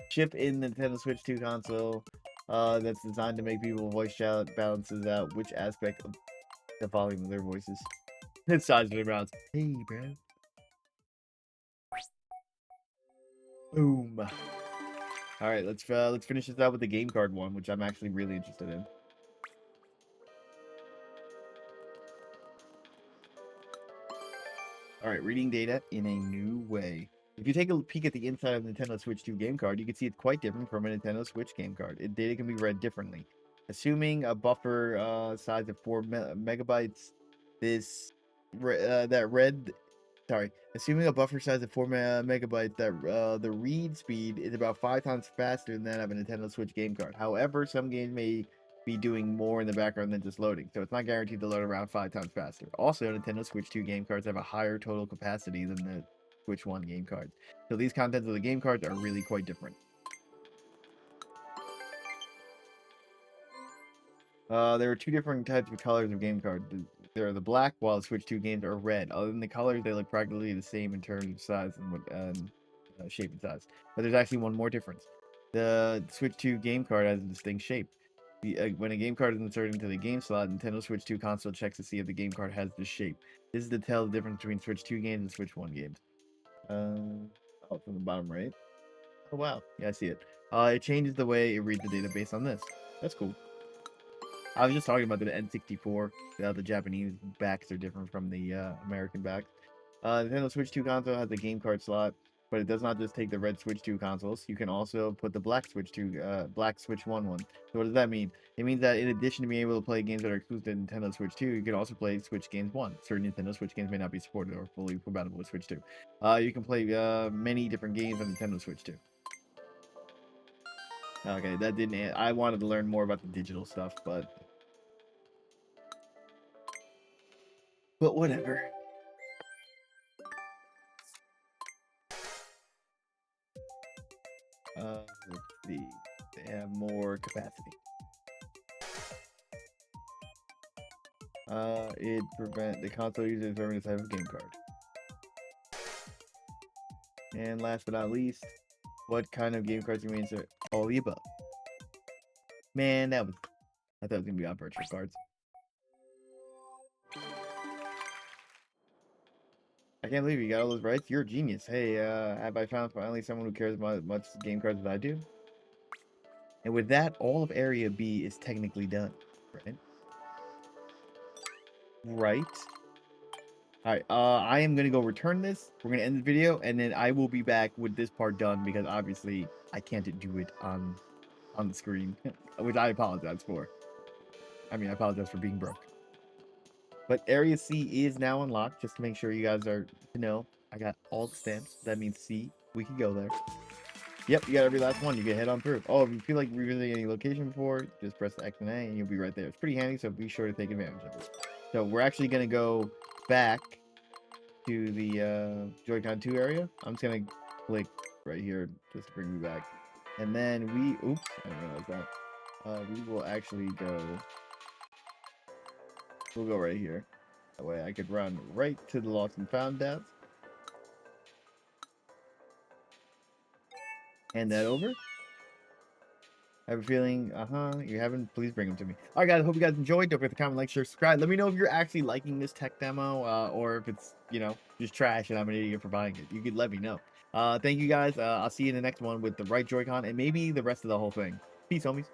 Chip in Nintendo Switch 2 console. That's designed to make people voice shout balances out which aspect of the volume of their voices. It's size of their mouths. Hey, bro. Boom. All right, let's finish this out with the game card one, which I'm actually really interested in. All right, reading data in a new way. If you take a peek at the inside of the Nintendo Switch 2 game card, you can see it's quite different from a Nintendo Switch game card. Data can be read differently. Assuming a buffer size of 4 megabytes, assuming a buffer size of 4 megabytes, that the read speed is about 5 times faster than that of a Nintendo Switch game card. However, some games may be doing more in the background than just loading, so it's not guaranteed to load around 5 times faster. Also, Nintendo Switch 2 game cards have a higher total capacity than the Switch 1 game cards, so these contents of the game cards are really quite different. There are two different types of colors of game cards. They're the black, while the Switch 2 games are red. Other than the colors, they look practically the same in terms of size and shape and size. But there's actually one more difference. The Switch 2 game card has a distinct shape. When a game card is inserted into the game slot, Nintendo Switch 2 console checks to see if the game card has this shape. This is to tell the difference between Switch 2 games and Switch 1 games. Oh, from the bottom right. Oh, wow. Yeah, I see it. It changes the way it reads the data based on this. That's cool. I was just talking about the N64. The Japanese backs are different from the American backs. Nintendo Switch 2 console has a game card slot, but it does not just take the red Switch 2 consoles. You can also put the black Switch 1 one. So what does that mean? It means that in addition to being able to play games that are exclusive to Nintendo Switch 2, you can also play Switch games 1. Certain Nintendo Switch games may not be supported or fully compatible with Switch 2. You can play many different games on Nintendo Switch 2. Okay, that didn't. I wanted to learn more about the digital stuff, but whatever. Let's see. They have more capacity. It prevent the console user determining the type of game card. And last but not least, what kind of game cards you may insert? All the above. Man, I thought it was gonna be on virtual cards. I can't believe you got all those rights. You're a genius. Hey, have I found finally someone who cares about as much game cards as I do? And with that, all of Area B is technically done, right? Right. Alright, I am gonna go return this. We're gonna end the video, and then I will be back with this part done, because obviously I can't do it on the screen, which I apologize for. I mean, I apologize for being broke. But Area C is now unlocked, just to make sure you guys are to know. I got all the stamps. That means C. We can go there. Yep, you got every last one. You can head on through. Oh, if you feel like revisiting any location before, just press the X and A, and you'll be right there. It's pretty handy, so be sure to take advantage of it. So we're actually gonna go back to the Joy-Con 2 area. I'm just gonna click right here just to bring me back. And then oops, I didn't realize that. We will actually we'll go right here. That way I could run right to the Lost and Found tabs. Hand that over. I have a feeling, you haven't, please bring them to me. Alright guys, I hope you guys enjoyed. Don't forget to comment, like, share, subscribe. Let me know if you're actually liking this tech demo, or if it's, just trash and I'm an idiot for buying it. You could let me know. Thank you guys. I'll see you in the next one with the right Joy-Con and maybe the rest of the whole thing. Peace, homies.